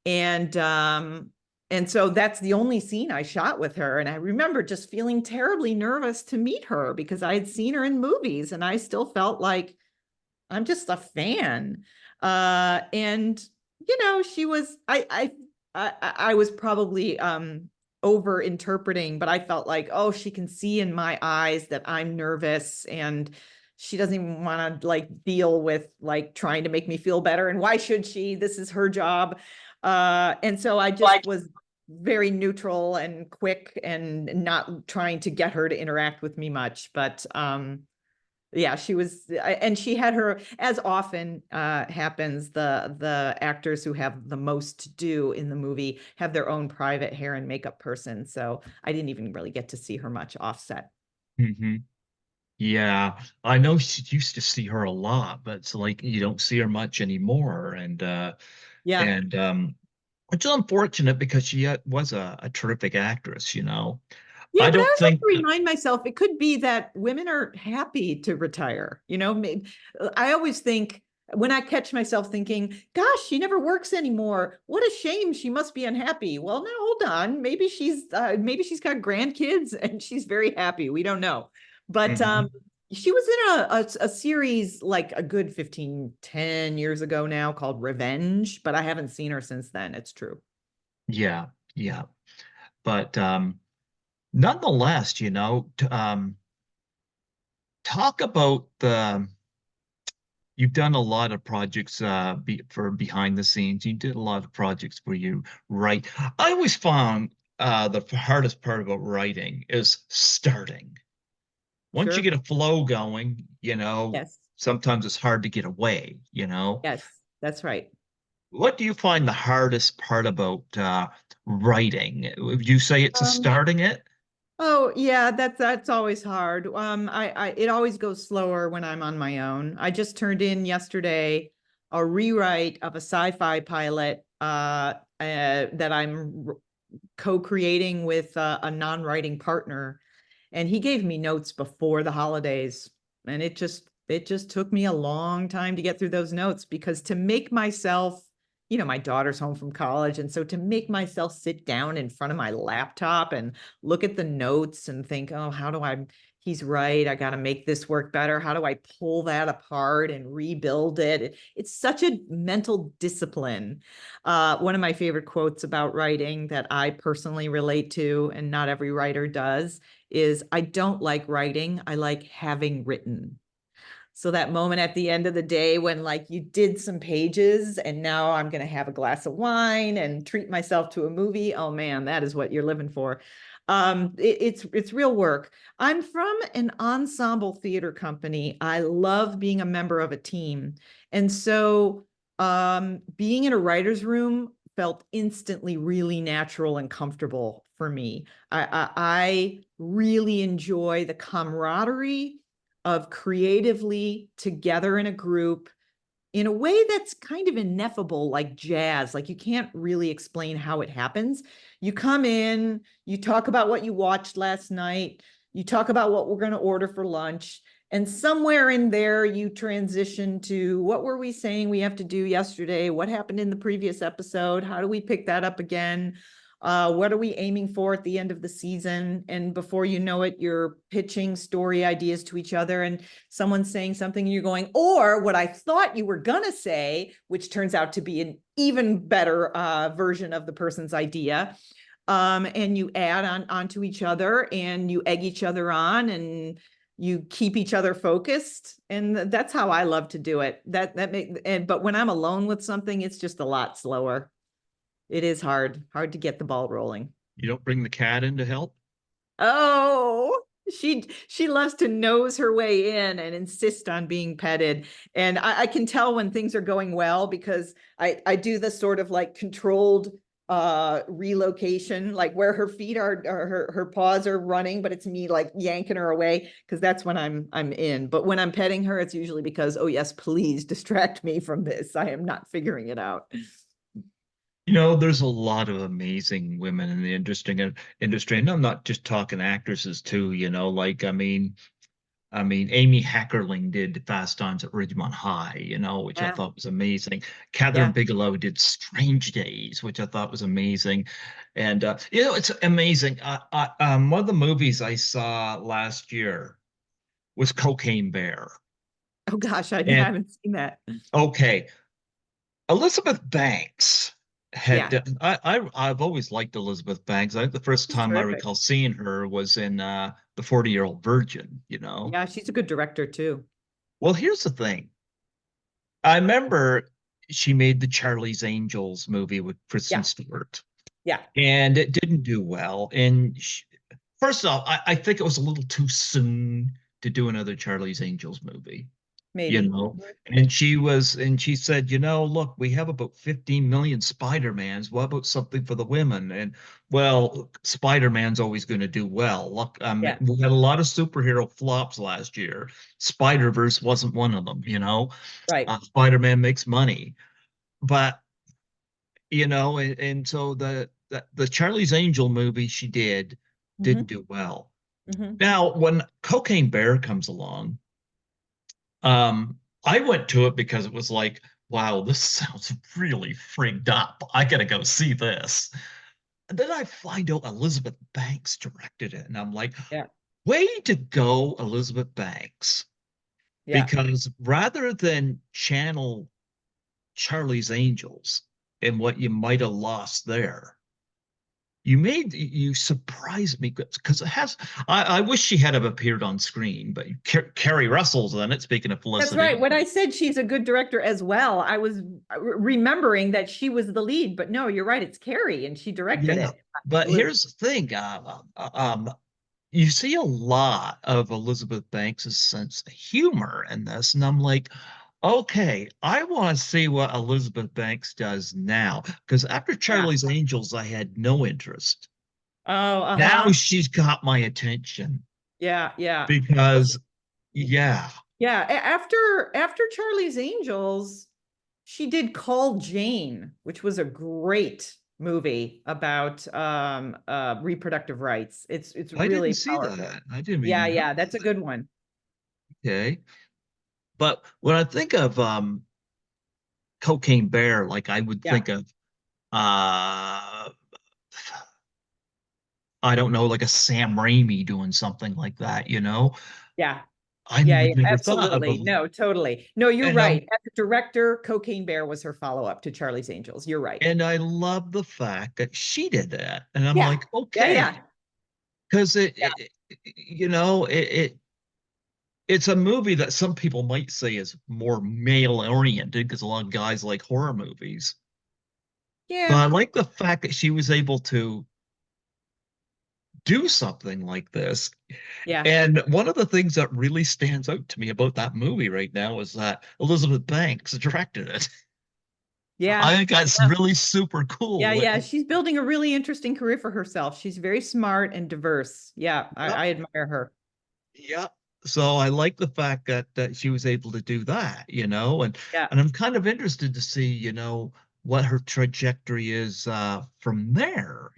And so that's the only scene I shot with her. And I remember just feeling terribly nervous to meet her because I had seen her in movies and I still felt like I'm just a fan. And she was I was probably over interpreting, but I felt like, oh, she can see in my eyes that I'm nervous and she doesn't even want to like deal with like trying to make me feel better. And why should she? This is her job. And so I just Like, was very neutral and quick and not trying to get her to interact with me much. But yeah, she was, and she had her, as often happens, the actors who have the most to do in the movie have their own private hair and makeup person. So I didn't even really get to see her much offset. hmm Yeah, I know she used to see her a lot, but it's like you don't see her much anymore, Yeah. and which is unfortunate because she was a terrific actress. Yeah, I but I don't always have think. to remind myself it could be that women are happy to retire. I always think when I catch myself thinking, gosh, she never works anymore. What a shame. She must be unhappy. Well, now hold on. Maybe she's got grandkids and she's very happy. We don't know. But Mhm. she was in a series like a good 10 years ago now called Revenge, but I haven't seen her since then. It's true. Yeah, yeah. But nonetheless, talk about you've done a lot of projects for behind the scenes. You did a lot of projects where you write. I always found the hardest part about writing is starting. Once you Sure. get a flow going, Yes. sometimes it's hard to get away. Yes, that's right. What do you find the hardest part about writing? Would you say it's a Um, starting it? oh yeah, that's always hard. I it always goes slower when I'm on my own. I just turned in yesterday a rewrite of a sci-fi pilot that I'm co-creating with a non-writing partner, and he gave me notes before the holidays, and it just took me a long time to get through those notes, because to make myself, my daughter's home from college, and so to make myself sit down in front of my laptop and look at the notes and think, oh, how do I, he's right, I got to make this work better, how do I pull that apart and rebuild it? It's such a mental discipline. One of my favorite quotes about writing that I personally relate to, and not every writer does, is, I don't like writing, I like having written. So that moment at the end of the day when, like, you did some pages and now I'm going to have a glass of wine and treat myself to a movie. Oh man, that is what you're living for. It's real work. I'm from an ensemble theater company. I love being a member of a team. And so being in a writer's room felt instantly really natural and comfortable for me. I really enjoy the camaraderie of creatively together in a group in a way that's kind of ineffable, like jazz. Like, you can't really explain how it happens. You come in, you talk about what you watched last night, you talk about what we're going to order for lunch, and somewhere in there you transition to, what were we saying we have to do yesterday? What happened in the previous episode? How do we pick that up again? What are we aiming for at the end of the season? And before you know it, you're pitching story ideas to each other, and someone's saying something and you're going, or what I thought you were going to say, which turns out to be an even better version of the person's idea. And you add on onto each other, and you egg each other on, and you keep each other focused. And that's how I love to do it. But when I'm alone with something, it's just a lot slower. It is hard to get the ball rolling. You don't bring the cat in to help? Oh, she loves to nose her way in and insist on being petted. And I can tell when things are going well, because I do the sort of like controlled relocation, like where her feet are her paws are running, but it's me like yanking her away, because that's when I'm in. But when I'm petting her, it's usually because, oh yes, please distract me from this. I am not figuring it out. There's a lot of amazing women in the industry, and I'm not just talking actresses too, like I mean, Amy Heckerling did Fast Times at Ridgemont High, which I Yeah, thought was amazing. Catherine yeah. Bigelow did Strange Days, which I thought was amazing. And it's amazing. One of the movies I saw last year was Cocaine Bear. Oh gosh, I And haven't seen that. okay, Elizabeth Banks had Yeah, done, I've always liked Elizabeth Banks. I think the first she's time I terrific. recall seeing her was in The 40-Year-Old Virgin. Yeah, she's a good director too. Well, here's the thing. I remember she made the Charlie's Angels movie with Kristen Yeah, Stewart, yeah, and it didn't do well. And first off, I think it was a little too soon to do another Charlie's Angels movie, you maybe. know. And she said, look, we have about 15 million Spider-Mans. What about something for the women? And well, Spider-Man's always going to do well. Look, Yeah, we had a lot of superhero flops last year. Spider-Verse wasn't one of them. right. Spider-Man makes money, but and so the Charlie's Angel movie she did didn't Hmm. do well. Hmm. Now, when Cocaine Bear comes along, I went to it because it was like, wow, this sounds really freaked up. I gotta go see this. And then I find out Elizabeth Banks directed it, and I'm like, Yeah, way to go, Elizabeth Banks. yeah. Because rather than channel Charlie's Angels and what you might have lost there, you surprised me because it has. I wish she had have appeared on screen, but Carrie Russell's in it. Speaking of That's Felicity, right. When I said she's a good director as well, I was remembering that she was the lead, but no, you're right. It's Carrie and she directed yeah. it. But Elizabeth. here's the thing: you see a lot of Elizabeth Banks's sense of humor in this, and I'm like, okay, I want to see what Elizabeth Banks does now. Because after Yeah. Charlie's Angels, I had no interest. Oh, Now uh-huh. she's got my attention Yeah, yeah. Well, because, yeah, yeah, after Charlie's Angels, she did Call Jane, which was a great movie about reproductive rights. It's I didn't really see powerful. that. I didn't Yeah, even know yeah, that's a that. good one. Okay. But when I think of Cocaine Bear, like I would Yeah, think of uh I don't know, like a Sam Raimi doing something like that, you know? yeah, I yeah, yeah, would never thought of a, absolutely. No, totally. No, you're and right. As a director, Cocaine Bear was her follow-up to Charlie's Angels. You're right. I love the fact that she did that. And I'm Yeah, like, yeah, okay, yeah, because yeah, it's a movie that some people might say is more male oriented because a lot of guys like horror movies. But yeah, I like the fact that she was able to do something like this. yeah, And one of the things that really stands out to me about that movie right now is that Elizabeth Banks directed it. yeah. I think that's really super Yeah, cool. yeah. She's building a really interesting career for herself. She's very smart and diverse. Yeah, Yep, I admire her. yep. So I like the fact that she was able to do that, Yeah. and I'm kind of interested to see, what her trajectory is from there,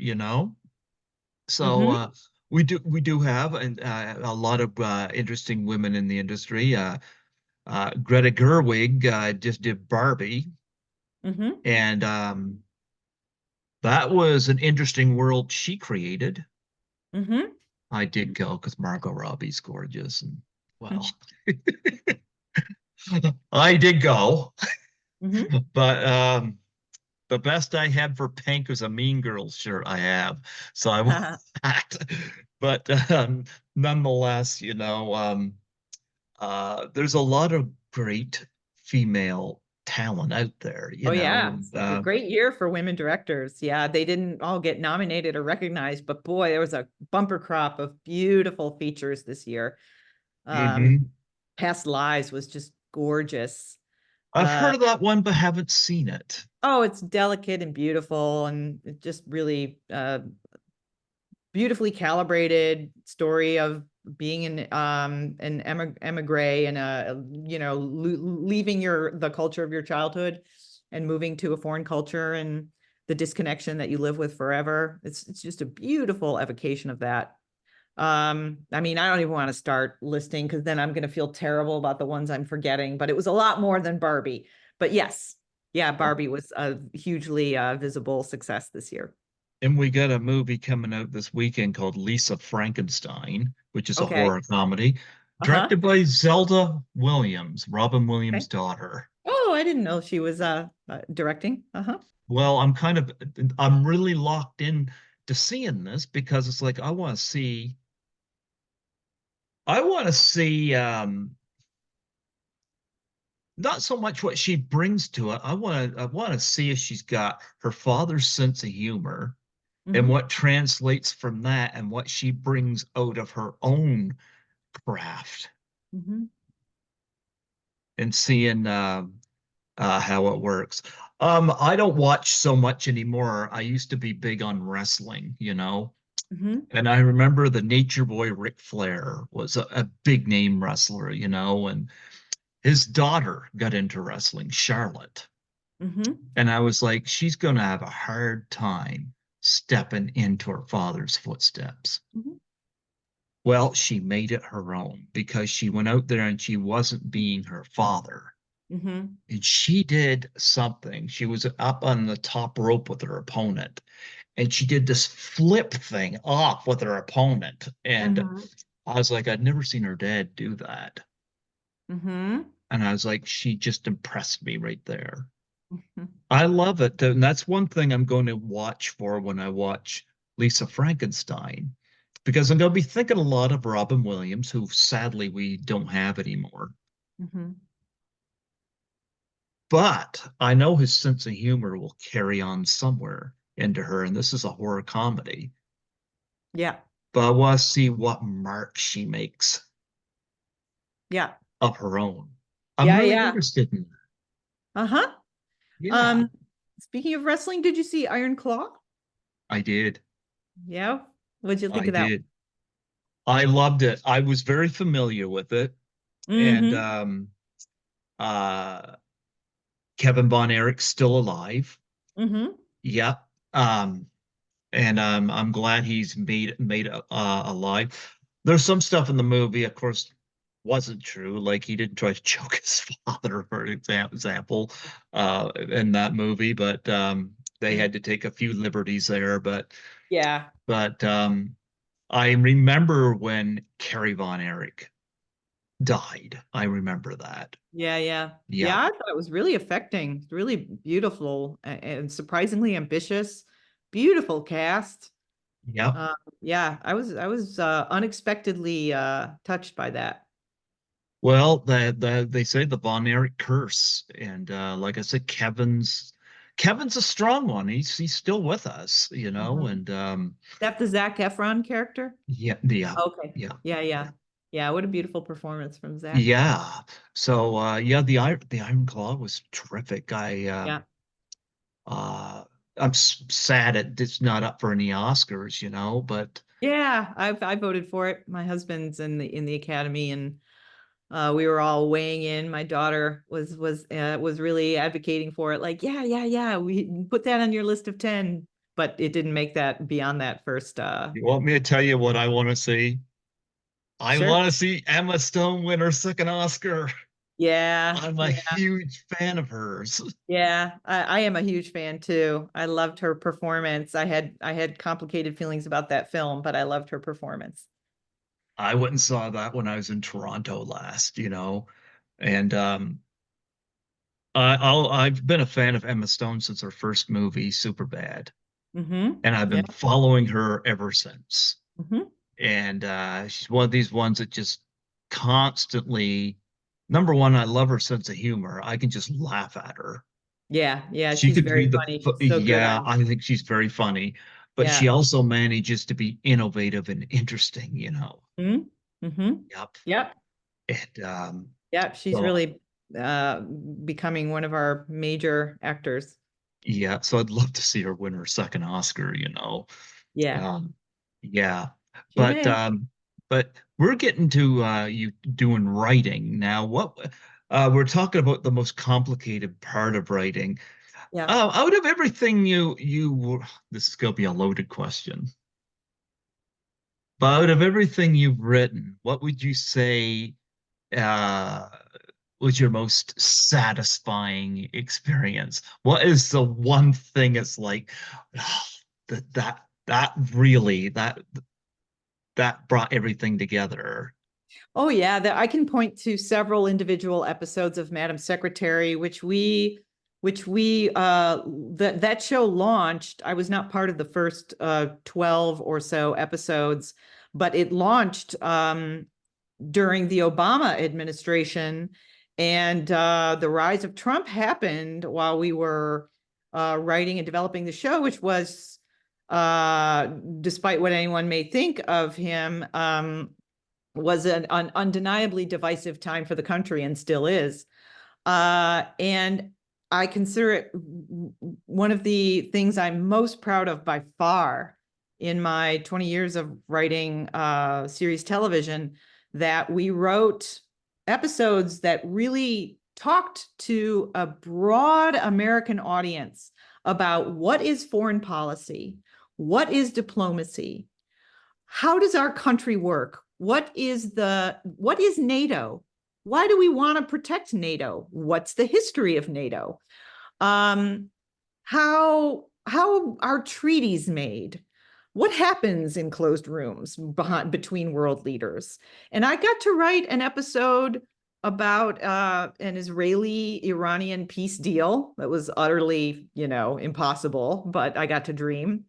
So Mm-hmm. we do have a lot of interesting women in the industry. Greta Gerwig just did Barbie, Mm-hmm. and that was an interesting world she created. Mm-hmm. I did go because Margot Robbie's gorgeous, and well, I did go, Mm-hmm. but the best I had for pink was a Mean Girls shirt I have, so I want that. But nonetheless, there's a lot of great female talent out there, Oh yeah, and it's a great year for women directors. Yeah, they didn't all get nominated or recognized, but boy, there was a bumper crop of beautiful features this year. Um, mhm. Past Lives was just gorgeous. I've Uh, heard of that one, but haven't seen it. oh, it's delicate and beautiful, and it just really beautifully calibrated story of being an emigre and leaving the culture of your childhood and moving to a foreign culture and the disconnection that you live with forever. It's just a beautiful evocation of that. I mean, I don't even want to start listing because then I'm going to feel terrible about the ones I'm forgetting, but it was a lot more than Barbie. But yes, yeah, Barbie was a hugely visible success this year. And we got a movie coming out this weekend called Lisa Frankenstein, which is a Okay. horror comedy, Uh-huh. directed by Zelda Williams, Robin Williams' Okay. daughter. Oh, I didn't know she was directing. Uh-huh. Well, I'm really locked in to seeing this because it's like I want to see not so much what she brings to it. I want to see if she's got her father's sense of humor and Mm-hmm. what translates from that and what she brings out of her own craft Mm-hmm. and seeing how it works. I don't watch so much anymore. I used to be big on wrestling, Mm-hmm. and I remember the Nature Boy Ric Flair was a big name wrestler, and his daughter got into wrestling, Charlotte. Mm-hmm. And I was like, she's going to have a hard time stepping into her father's footsteps. Mm-hmm. Well, she made it her own because she went out there and she wasn't being her father. Mm-hmm. And she did something. She was up on the top rope with her opponent, and she did this flip thing off with her opponent. And Mm-hmm. I was like, I'd never seen her dad do that. Mm-hmm. And I was like, she just impressed me right there. Mm-hmm. I love it. And that's one thing I'm going to watch for when I watch Lisa Frankenstein, because I'm going to be thinking a lot of Robin Williams, who sadly we don't have anymore. Mhm. But I know his sense of humor will carry on somewhere into her, and this is a horror comedy. Yeah. But I want to see what mark she makes Yeah. of her own. I'm Yeah. really Yeah. interested in that. Uh-huh. Yeah, Um, Speaking of wrestling, did you see Iron Claw? I did. Yeah. What'd you think I of that did. I loved it. I was very familiar with it. one? And Mm-hmm. uh Kevin Von Erich's still alive. Mm-hmm. Yep. And I'm glad he's made alive. There's some stuff in the movie, of course, wasn't true. Like he didn't try to choke his father, for example, in that movie, but they had to take a few liberties there. Yeah. But I remember when Carrie Von Erich died. I remember that. Yeah. Yeah. Yeah. Yep. I thought it was really affecting, really beautiful and surprisingly ambitious. Beautiful cast. Yep. Uh, yeah, I was unexpectedly touched by that. Well, they say the Von Erich curse, and like I said, Kevin's a strong one. He's still with us, Mhm. and That the Zac Efron character? yeah, yeah, Okay. yeah, Yeah, yeah. Yeah, what a beautiful performance from Zac. yeah. So yeah, the Iron Claw was terrific. Yeah. Uh, I'm sad it's not up for any Oscars, but Yeah, I voted for it. My husband's in the academy and we were all weighing in. My daughter was really advocating for it. Like, yeah, yeah, yeah. We put that on your list of 10, but it didn't make that beyond that first you want me to tell you what I want to see? I sure. want to see Emma Stone win her second Oscar. Yeah. I'm a huge fan of hers. Yeah, I am a huge fan too. I loved her performance. I had complicated feelings about that film, but I loved her performance. I went and saw that when I was in Toronto last, and I've been a fan of Emma Stone since her first movie, Superbad, Mm-hmm. and I've Yeah. been following her ever since. Mm-hmm. And she's one of these ones that just constantly, number one, I love her sense of humor. I can just laugh at her. Yeah, yeah, She she's could very be funny. She's so good yeah, on. I think she's very funny, but she Yeah. also manages to be innovative and interesting. Mm-hmm. Mm-hmm. Yep. Yep. And Yep. She's so really uh becoming one of our major actors. yeah, so I'd love to see her win her second Oscar. Yeah. Um, yeah. She But may. um, but we're getting to you doing writing now. We're talking about the most complicated part of writing. Yeah. Out of everything this is gonna be a loaded question. But out of everything you've written, what would you say uh was your most satisfying experience? What is the one thing it's like that really that brought everything together? Oh yeah, I can point to several individual episodes of Madam Secretary, which we that show launched. I was not part of the first 12 or so episodes, but it launched during the Obama administration, and the rise of Trump happened while we were writing and developing the show, which was, despite what anyone may think of him, was an undeniably divisive time for the country and still is. And I consider it one of the things I'm most proud of by far in my 20 years of writing series television, that we wrote episodes that really talked to a broad American audience about what is foreign policy, what is diplomacy, how does our country work? What is NATO? Why do we want to protect NATO? What's the history of NATO? Um, how are treaties made? What happens in closed rooms between world leaders? And I got to write an episode about an Israeli-Iranian peace deal that was utterly, impossible, but I got to dream.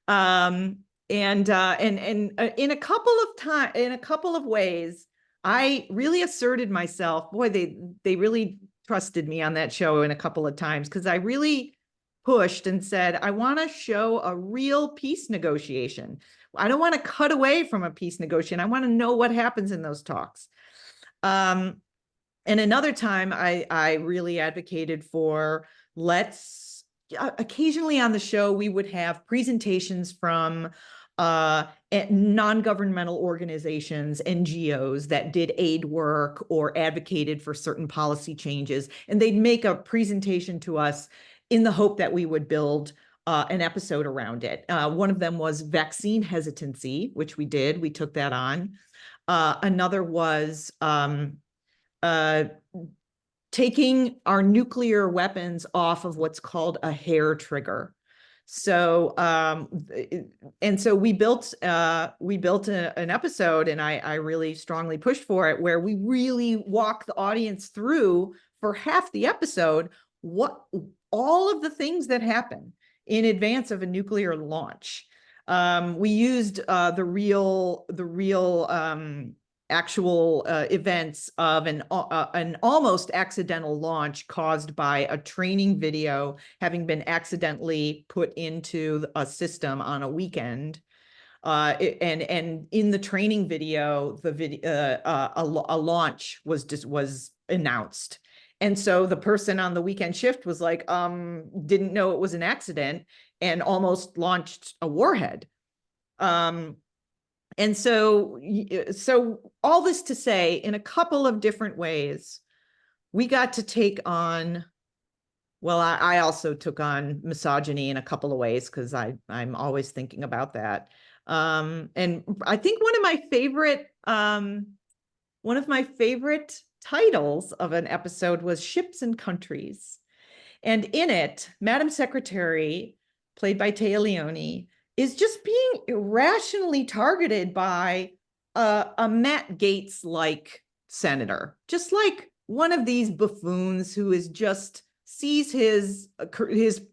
And in a couple of in a couple of ways, I really asserted myself. Boy, they really trusted me on that show in a couple of times, because I really pushed and said, I want to show a real peace negotiation. I don't want to cut away from a peace negotiation. I want to know what happens in those talks. And another time I really advocated for, let's, occasionally on the show, we would have presentations from non-governmental organizations, NGOs that did aid work or advocated for certain policy changes. And they'd make a presentation to us in the hope that we would build an episode around it. One of them was vaccine hesitancy, which we did. We took that on. Another was taking our nuclear weapons off of what's called a hair trigger. So, and so we built an episode, and I really strongly pushed for it, where we really walk the audience through for half the episode what all of the things that happen in advance of a nuclear launch. We used the real actual events of an almost accidental launch caused by a training video having been accidentally put into a system on a weekend. And in the training video, a launch was announced. And so the person on the weekend shift was like, didn't know it was an accident and almost launched a warhead. And so all this to say, in a couple of different ways, we got to take on, well, I also took on misogyny in a couple of ways, because I'm always thinking about that. And I think one of my favorite titles of an episode was Ships and Countries. And in it, Madam Secretary, played by Téa Leoni, is just being irrationally targeted by a Matt Gaetz-like senator, just like one of these buffoons who is just sees his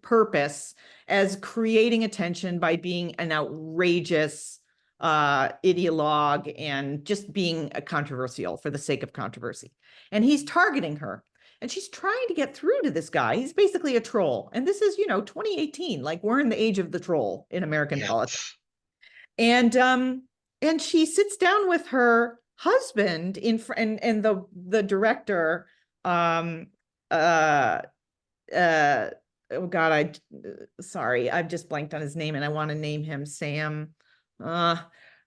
purpose as creating attention by being an outrageous ideologue and just being a controversial for the sake of controversy. And he's targeting her. And she's trying to get through to this guy. He's basically a troll. And this is, 2018. Like, we're in the age of the troll in American politics. And she sits down with her husband and the director. Oh God, sorry, I've just blanked on his name, and I want to name him Sam.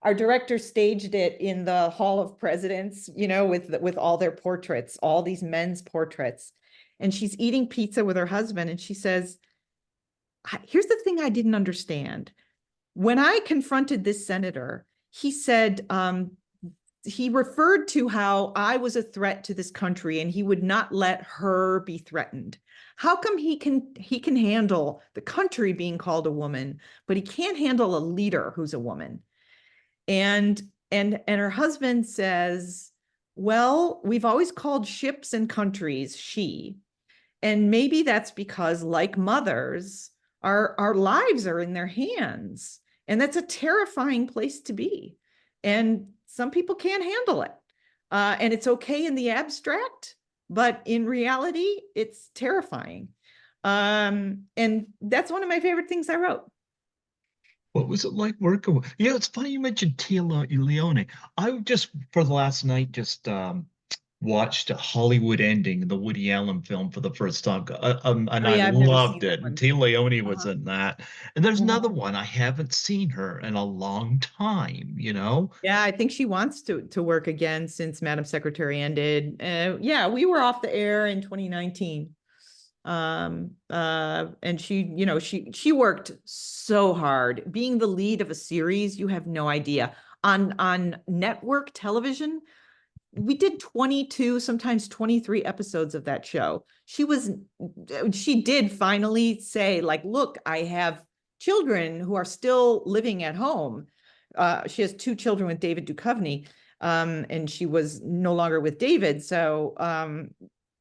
Our director staged it in the Hall of Presidents, with all their portraits, all these men's portraits. And she's eating pizza with her husband, and she says, here's the thing I didn't understand. When I confronted this senator, he said, he referred to how I was a threat to this country and he would not let her be threatened. How come he can handle the country being called a woman, but he can't handle a leader who's a woman? And her husband says, well, we've always called ships and countries she. And maybe that's because, like mothers, our lives are in their hands. And that's a terrifying place to be. And some people can't handle it. And it's okay in the abstract, but in reality, it's terrifying. And that's one of my favorite things I wrote. What was it like working with? Yeah, it's funny you mentioned Tia Leone. I just for the last night just watched a Hollywood Ending, the Woody Allen film, for the first time, and I Yeah, I've never loved seen that it. And one. Tia Leone was in that. And there's another Mhm. one I haven't seen her in a long time. Yeah, I think she wants to work again since Madam Secretary ended. Yeah, we were off the air in 2019. And she worked so hard. Being the lead of a series, you have no idea. On network television, we did 22, sometimes 23 episodes of that show. She did finally say, like, look, I have children who are still living at home. She has 2 children with David Duchovny, and she was no longer with David. So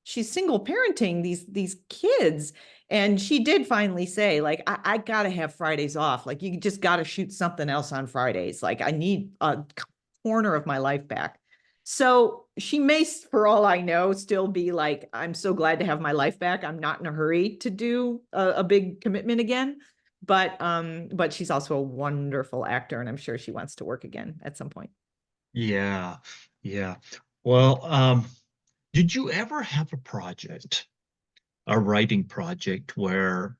she's single parenting these kids. And she did finally say, like, I gotta have Fridays off. Like, you just gotta shoot something else on Fridays. Like, I need a corner of my life back. So she may, for all I know, still be like, I'm so glad to have my life back. I'm not in a hurry to do a big commitment again. But she's also a wonderful actor, and I'm sure she wants to work again at some point. Yeah, yeah. Well, did you ever have a project, a writing project where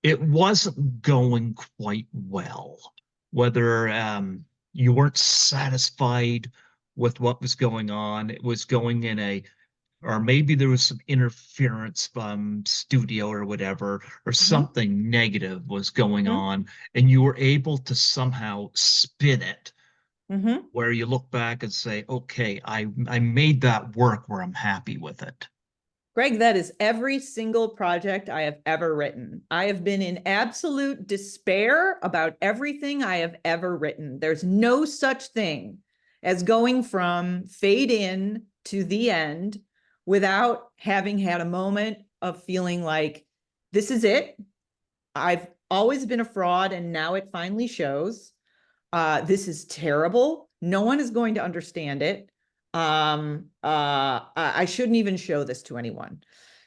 it wasn't going quite well, whether you weren't satisfied with what was going on, it was going in a, or maybe there was some interference from studio or whatever, or Mhm. something negative was going Mhm. on, and you were able to somehow spin it Mhm. where you look back and say, okay, I made that work where I'm happy with it. Greg, that is every single project I have ever written. I have been in absolute despair about everything I have ever written. There's no such thing as going from fade in to the end without having had a moment of feeling like, this is it. I've always been a fraud, and now it finally shows. This is terrible. No one is going to understand it. I shouldn't even show this to anyone.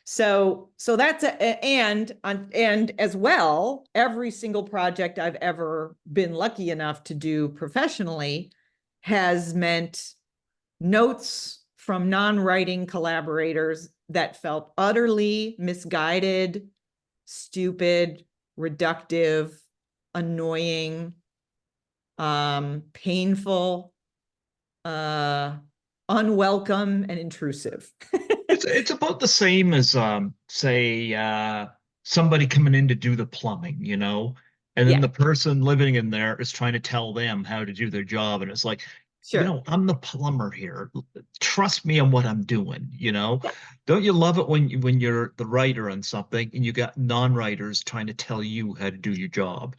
So that's and as well, every single project I've ever been lucky enough to do professionally has meant notes from non-writing collaborators that felt utterly misguided, stupid, reductive, annoying, painful, uh, unwelcome, and intrusive. It's about the same as say somebody coming in to do the plumbing, and then Yeah, the person living in there is trying to tell them how to do their job, and it's like, sure. I'm the plumber here. Trust me on what I'm doing. Yeah. Don't you love it when you're the writer on something and you got non-writers trying to tell you how to do your job?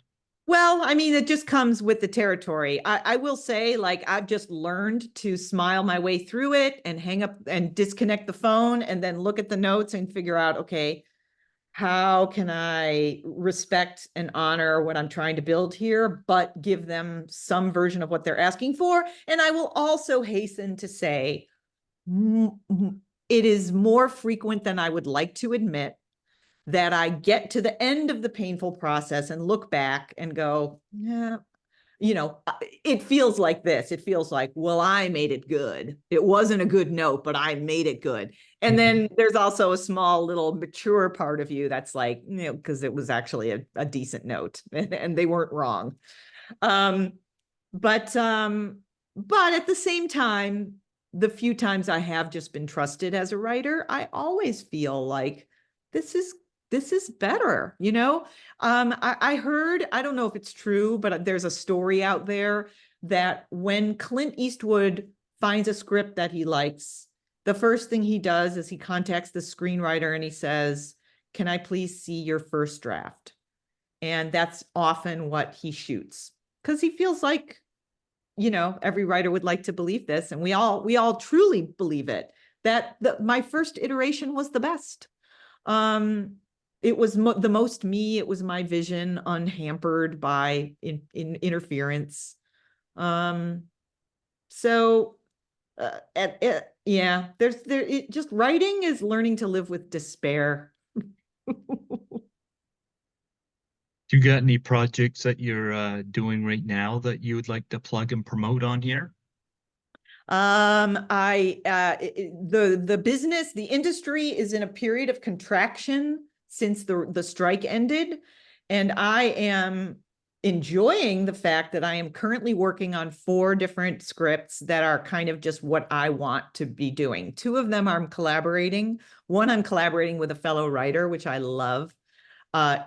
Well, I mean, it just comes with the territory. I will say, like, I've just learned to smile my way through it and hang up and disconnect the phone and then look at the notes and figure out, okay, how can I respect and honor what I'm trying to build here, but give them some version of what they're asking for? And I will also hasten to say, it is more frequent than I would like to admit that I get to the end of the painful process and look back and go, yeah, it feels like this. It feels like, well, I made it good. It wasn't a good note, but I made it good. And Mhm. then there's also a small little mature part of you that's like, because it was actually a decent note and they weren't wrong. Um, but um, but at the same time, the few times I have just been trusted as a writer, I always feel like this is this is better, I heard, I don't know if it's true, but there's a story out there that when Clint Eastwood finds a script that he likes, the first thing he does is he contacts the screenwriter and he says, "Can I please see your first draft?" And that's often what he shoots because he feels like, every writer would like to believe this, and we all truly believe it, that my first iteration was the best. It was the most me. It was my vision, unhampered by in interference. Um, so yeah, just writing is learning to live with despair. Do you got any projects that you're doing right now that you would like to plug and promote on here? I the business, the industry is in a period of contraction since the strike ended, and I am enjoying the fact that I am currently working on 4 different scripts that are kind of just what I want to be doing. 2 of them I'm collaborating. One I'm collaborating with a fellow writer, which I love.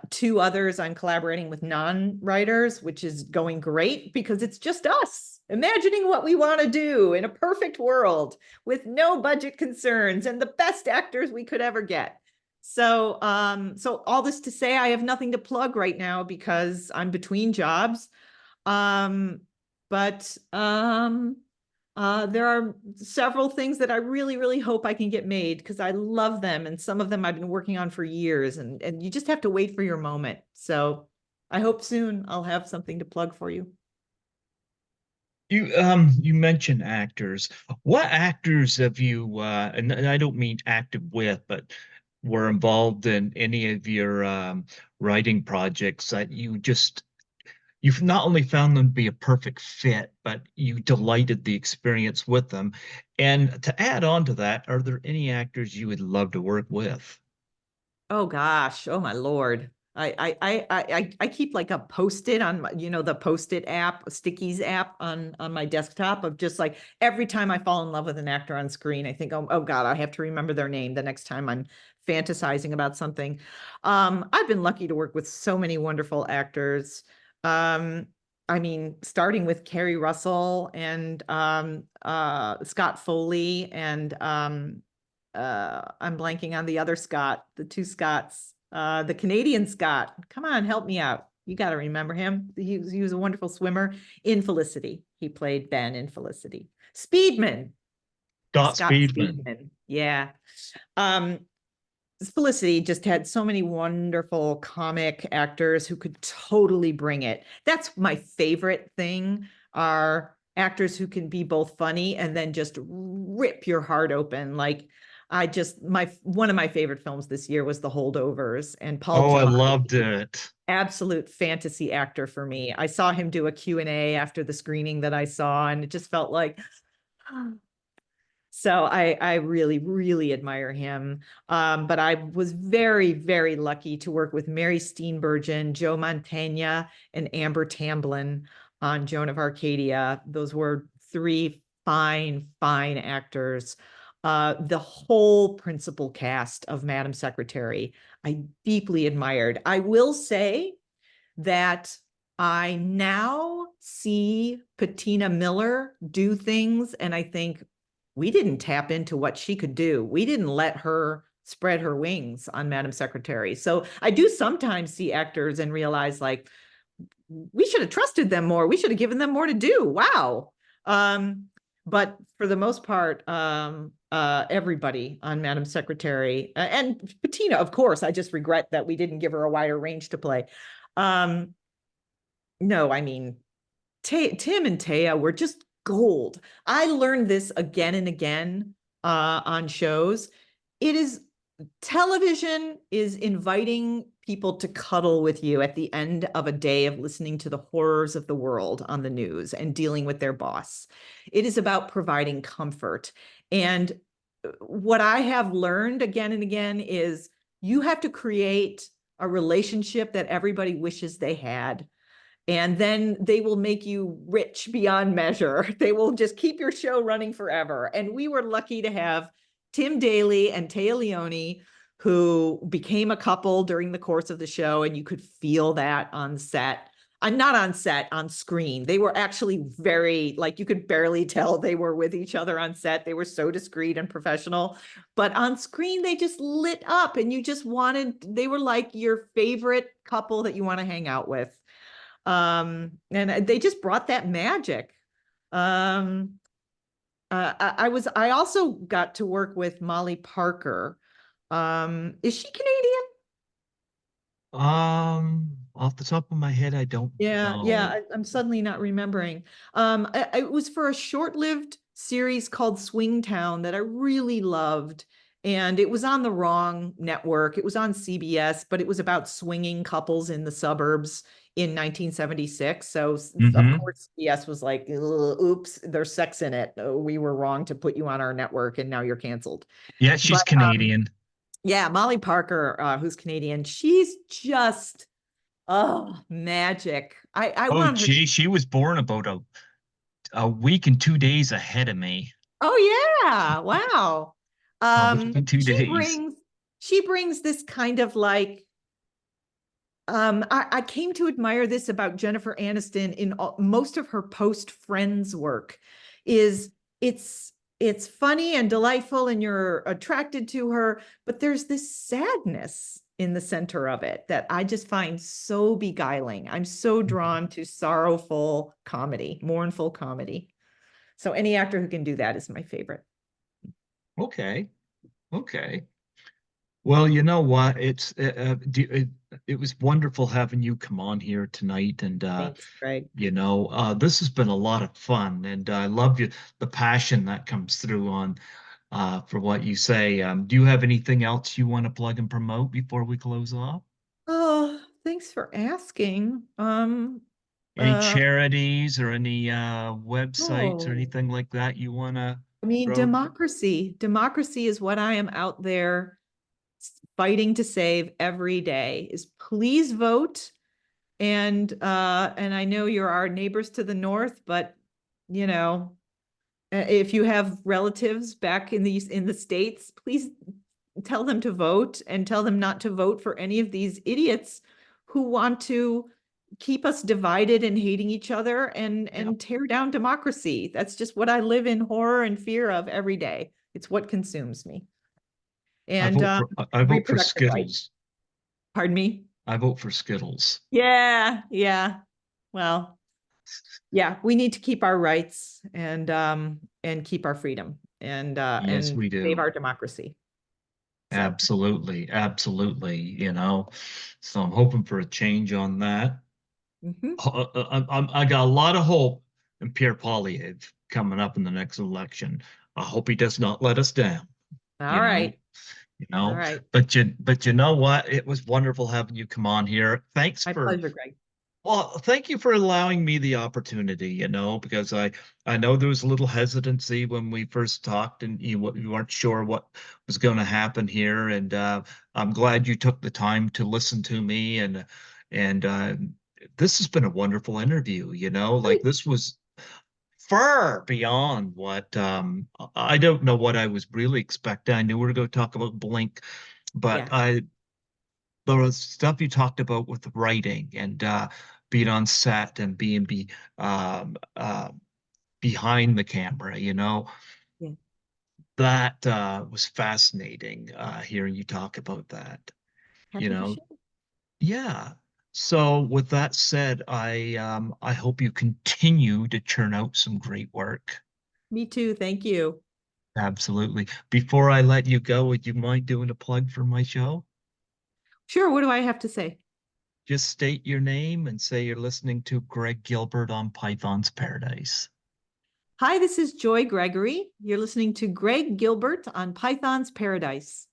2 others I'm collaborating with non-writers, which is going great because it's just us imagining what we want to do in a perfect world with no budget concerns and the best actors we could ever get. So all this to say, I have nothing to plug right now because I'm between jobs. Um, but There are several things that I really, really hope I can get made because I love them. And some of them I've been working on for years, and you just have to wait for your moment. So I hope soon I'll have something to plug for you. You mentioned actors. What actors have you and I don't mean acted with, but were involved in any of your writing projects that you've not only found them to be a perfect fit, but you delighted the experience with them. And to add on to that, are there any actors you would love to work with? Oh gosh, oh my Lord. I keep like a post-it on my, the post-it app, Stickies app on my desktop of just like every time I fall in love with an actor on screen, I think, oh God, I have to remember their name the next time I'm fantasizing about something. I've been lucky to work with so many wonderful actors. Um, I mean, starting with Kerry Russell and Scott Foley and I'm blanking on the other Scott, the two Scotts, the Canadian Scott. Come on, help me out. You got to remember him. He was a wonderful swimmer in Felicity. He played Ben in Felicity. Speedman, Scott Scott Speedman. Speedman. Yeah. Um, Felicity just had so many wonderful comic actors who could totally bring it. That's my favorite thing are actors who can be both funny and then just rip your heart open. Like I just my one of my favorite films this year was The Holdovers, and Paul Oh, I Giamatti, loved it. absolute fantasy actor for me. I saw him do a Q&A after the screening that I saw, and it just felt like so I really, really admire him. But I was very, very lucky to work with Mary Steenburgen, Joe Mantegna, and Amber Tamblyn on Joan of Arcadia. Those were three fine, fine actors. The whole principal cast of Madam Secretary, I deeply admired. I will say that I now see Patina Miller do things, and I think we didn't tap into what she could do. We didn't let her spread her wings on Madam Secretary. So I do sometimes see actors and realize like we should have trusted them more. We should have given them more to do. Wow. But for the most part, everybody on Madam Secretary and Patina, of course, I just regret that we didn't give her a wider range to play. Um, no, I mean, Tim and Taya were just gold. I learned this again and again on shows. It is television is inviting people to cuddle with you at the end of a day of listening to the horrors of the world on the news and dealing with their boss. It is about providing comfort. And what I have learned again and again is you have to create a relationship that everybody wishes they had, and then they will make you rich beyond measure. They will just keep your show running forever. And we were lucky to have Tim Daly and Taya Leone, who became a couple during the course of the show, and you could feel that on set. I'm not on set, on screen. They were actually very, like, you could barely tell they were with each other on set. They were so discreet and professional. But on screen, they just lit up, and you just they were like your favorite couple that you want to hang out with. And they just brought that magic. um I also got to work with Molly Parker. Is she Canadian? Off the top of my head, I don't Yeah, know. I'm suddenly not remembering. It was for a short-lived series called Swingtown that I really loved, and it was on the wrong network. It was on CBS, but it was about swinging couples in the suburbs in 1976. So of Hmm. course CBS was like, "Oops, there's sex in it. Oh, we were wrong to put you on our network, and now you're canceled." Yeah, she's But Canadian. yeah, Molly Parker, who's Canadian, she's just magic. I Oh, want her. gee, she was born about a week and 2 days ahead of me. Oh yeah, wow. A week and two She days. brings this kind of like I came to admire this about Jennifer Aniston in most of her post Friends work is it's funny and delightful and you're attracted to her, but there's this sadness in the center of it that I just find so beguiling. I'm so Mhm. drawn to sorrowful comedy, mournful comedy. So any actor who can do that is my favorite. Okay. Okay. Well, you know what? It was wonderful having you come on here tonight, and Thanks, Greg. this has been a lot of fun, and I love the passion that comes through on for what you say. Do you have anything else you want to plug and promote before we close off? Oh, thanks for asking. Any Uh, charities or any websites or oh, anything like that you want to I mean, throw? democracy is what I am out there fighting to save every day. Is please vote. And I know you're our neighbors to the north, but you know, if you have relatives back in the States, please tell them to vote and tell them not to vote for any of these idiots who want to keep us divided and hating each other Yeah, and tear down democracy. That's just what I live in horror and fear of every day. It's what consumes me. And I vote for reproductive rights. Skittles. Pardon me. I vote for Skittles. Yeah, yeah. Well, yeah, we need to keep our rights and keep our freedom Yes, and we save do. our democracy. So, Absolutely, absolutely. So I'm hoping for a change on that. mhm. I got a lot of hope in Pierre Poilievre coming up in the next election. I hope he does not let us down, All you know, right. you All know. right. But you know what? It was wonderful having you come on here. My pleasure, Greg. Well, thank you for allowing me the opportunity, because I know there was a little hesitancy when we first talked, and you weren't sure what was going to happen here, and I'm glad you took the time to listen to me, and this has been a wonderful interview, like Great. this was far beyond what I don't know what I was really expecting. I knew we were going to talk about Blink, but Yeah. I the stuff you talked about with the writing and being on set and being um, uh, behind the camera, Yeah. that was fascinating hearing you talk about that, you Happy to know. share. Yeah. So with that said, I hope you continue to churn out some great work. Me too. Thank you. Absolutely. Before I let you go, would you mind doing a plug for my show? Sure. What do I have to say? Just state your name and say you're listening to Greg Gilbert on Python's Paradise. Hi, this is Joy Gregory. You're listening to Greg Gilbert on Python's Paradise.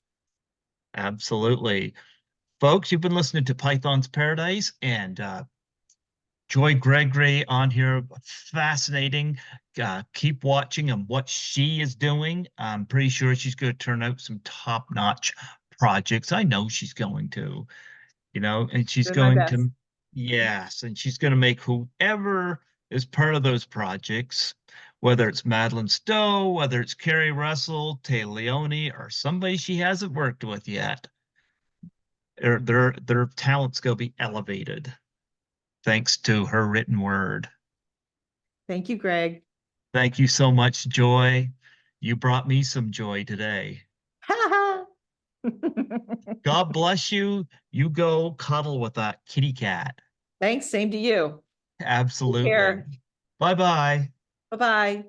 Absolutely. Folks, you've been listening to Python's Paradise and Joy Gregory on here. Fascinating. Keep watching on what she is doing. I'm pretty sure she's going to turn out some top-notch projects. I know she's going to. And she's Doing my going best. to, yes, and she's going to make whoever is part of those projects, whether it's Madeline Stowe, whether it's Carrie Russell, Tay Leone, or somebody she hasn't worked with yet, their talent's going to be elevated thanks to her written word. Thank you, Greg. Thank you so much, Joy. You brought me some joy today. Ha ha. God bless you. You go cuddle with that kitty cat. Thanks. Same to you. Take Absolutely. care. Bye bye. Bye bye.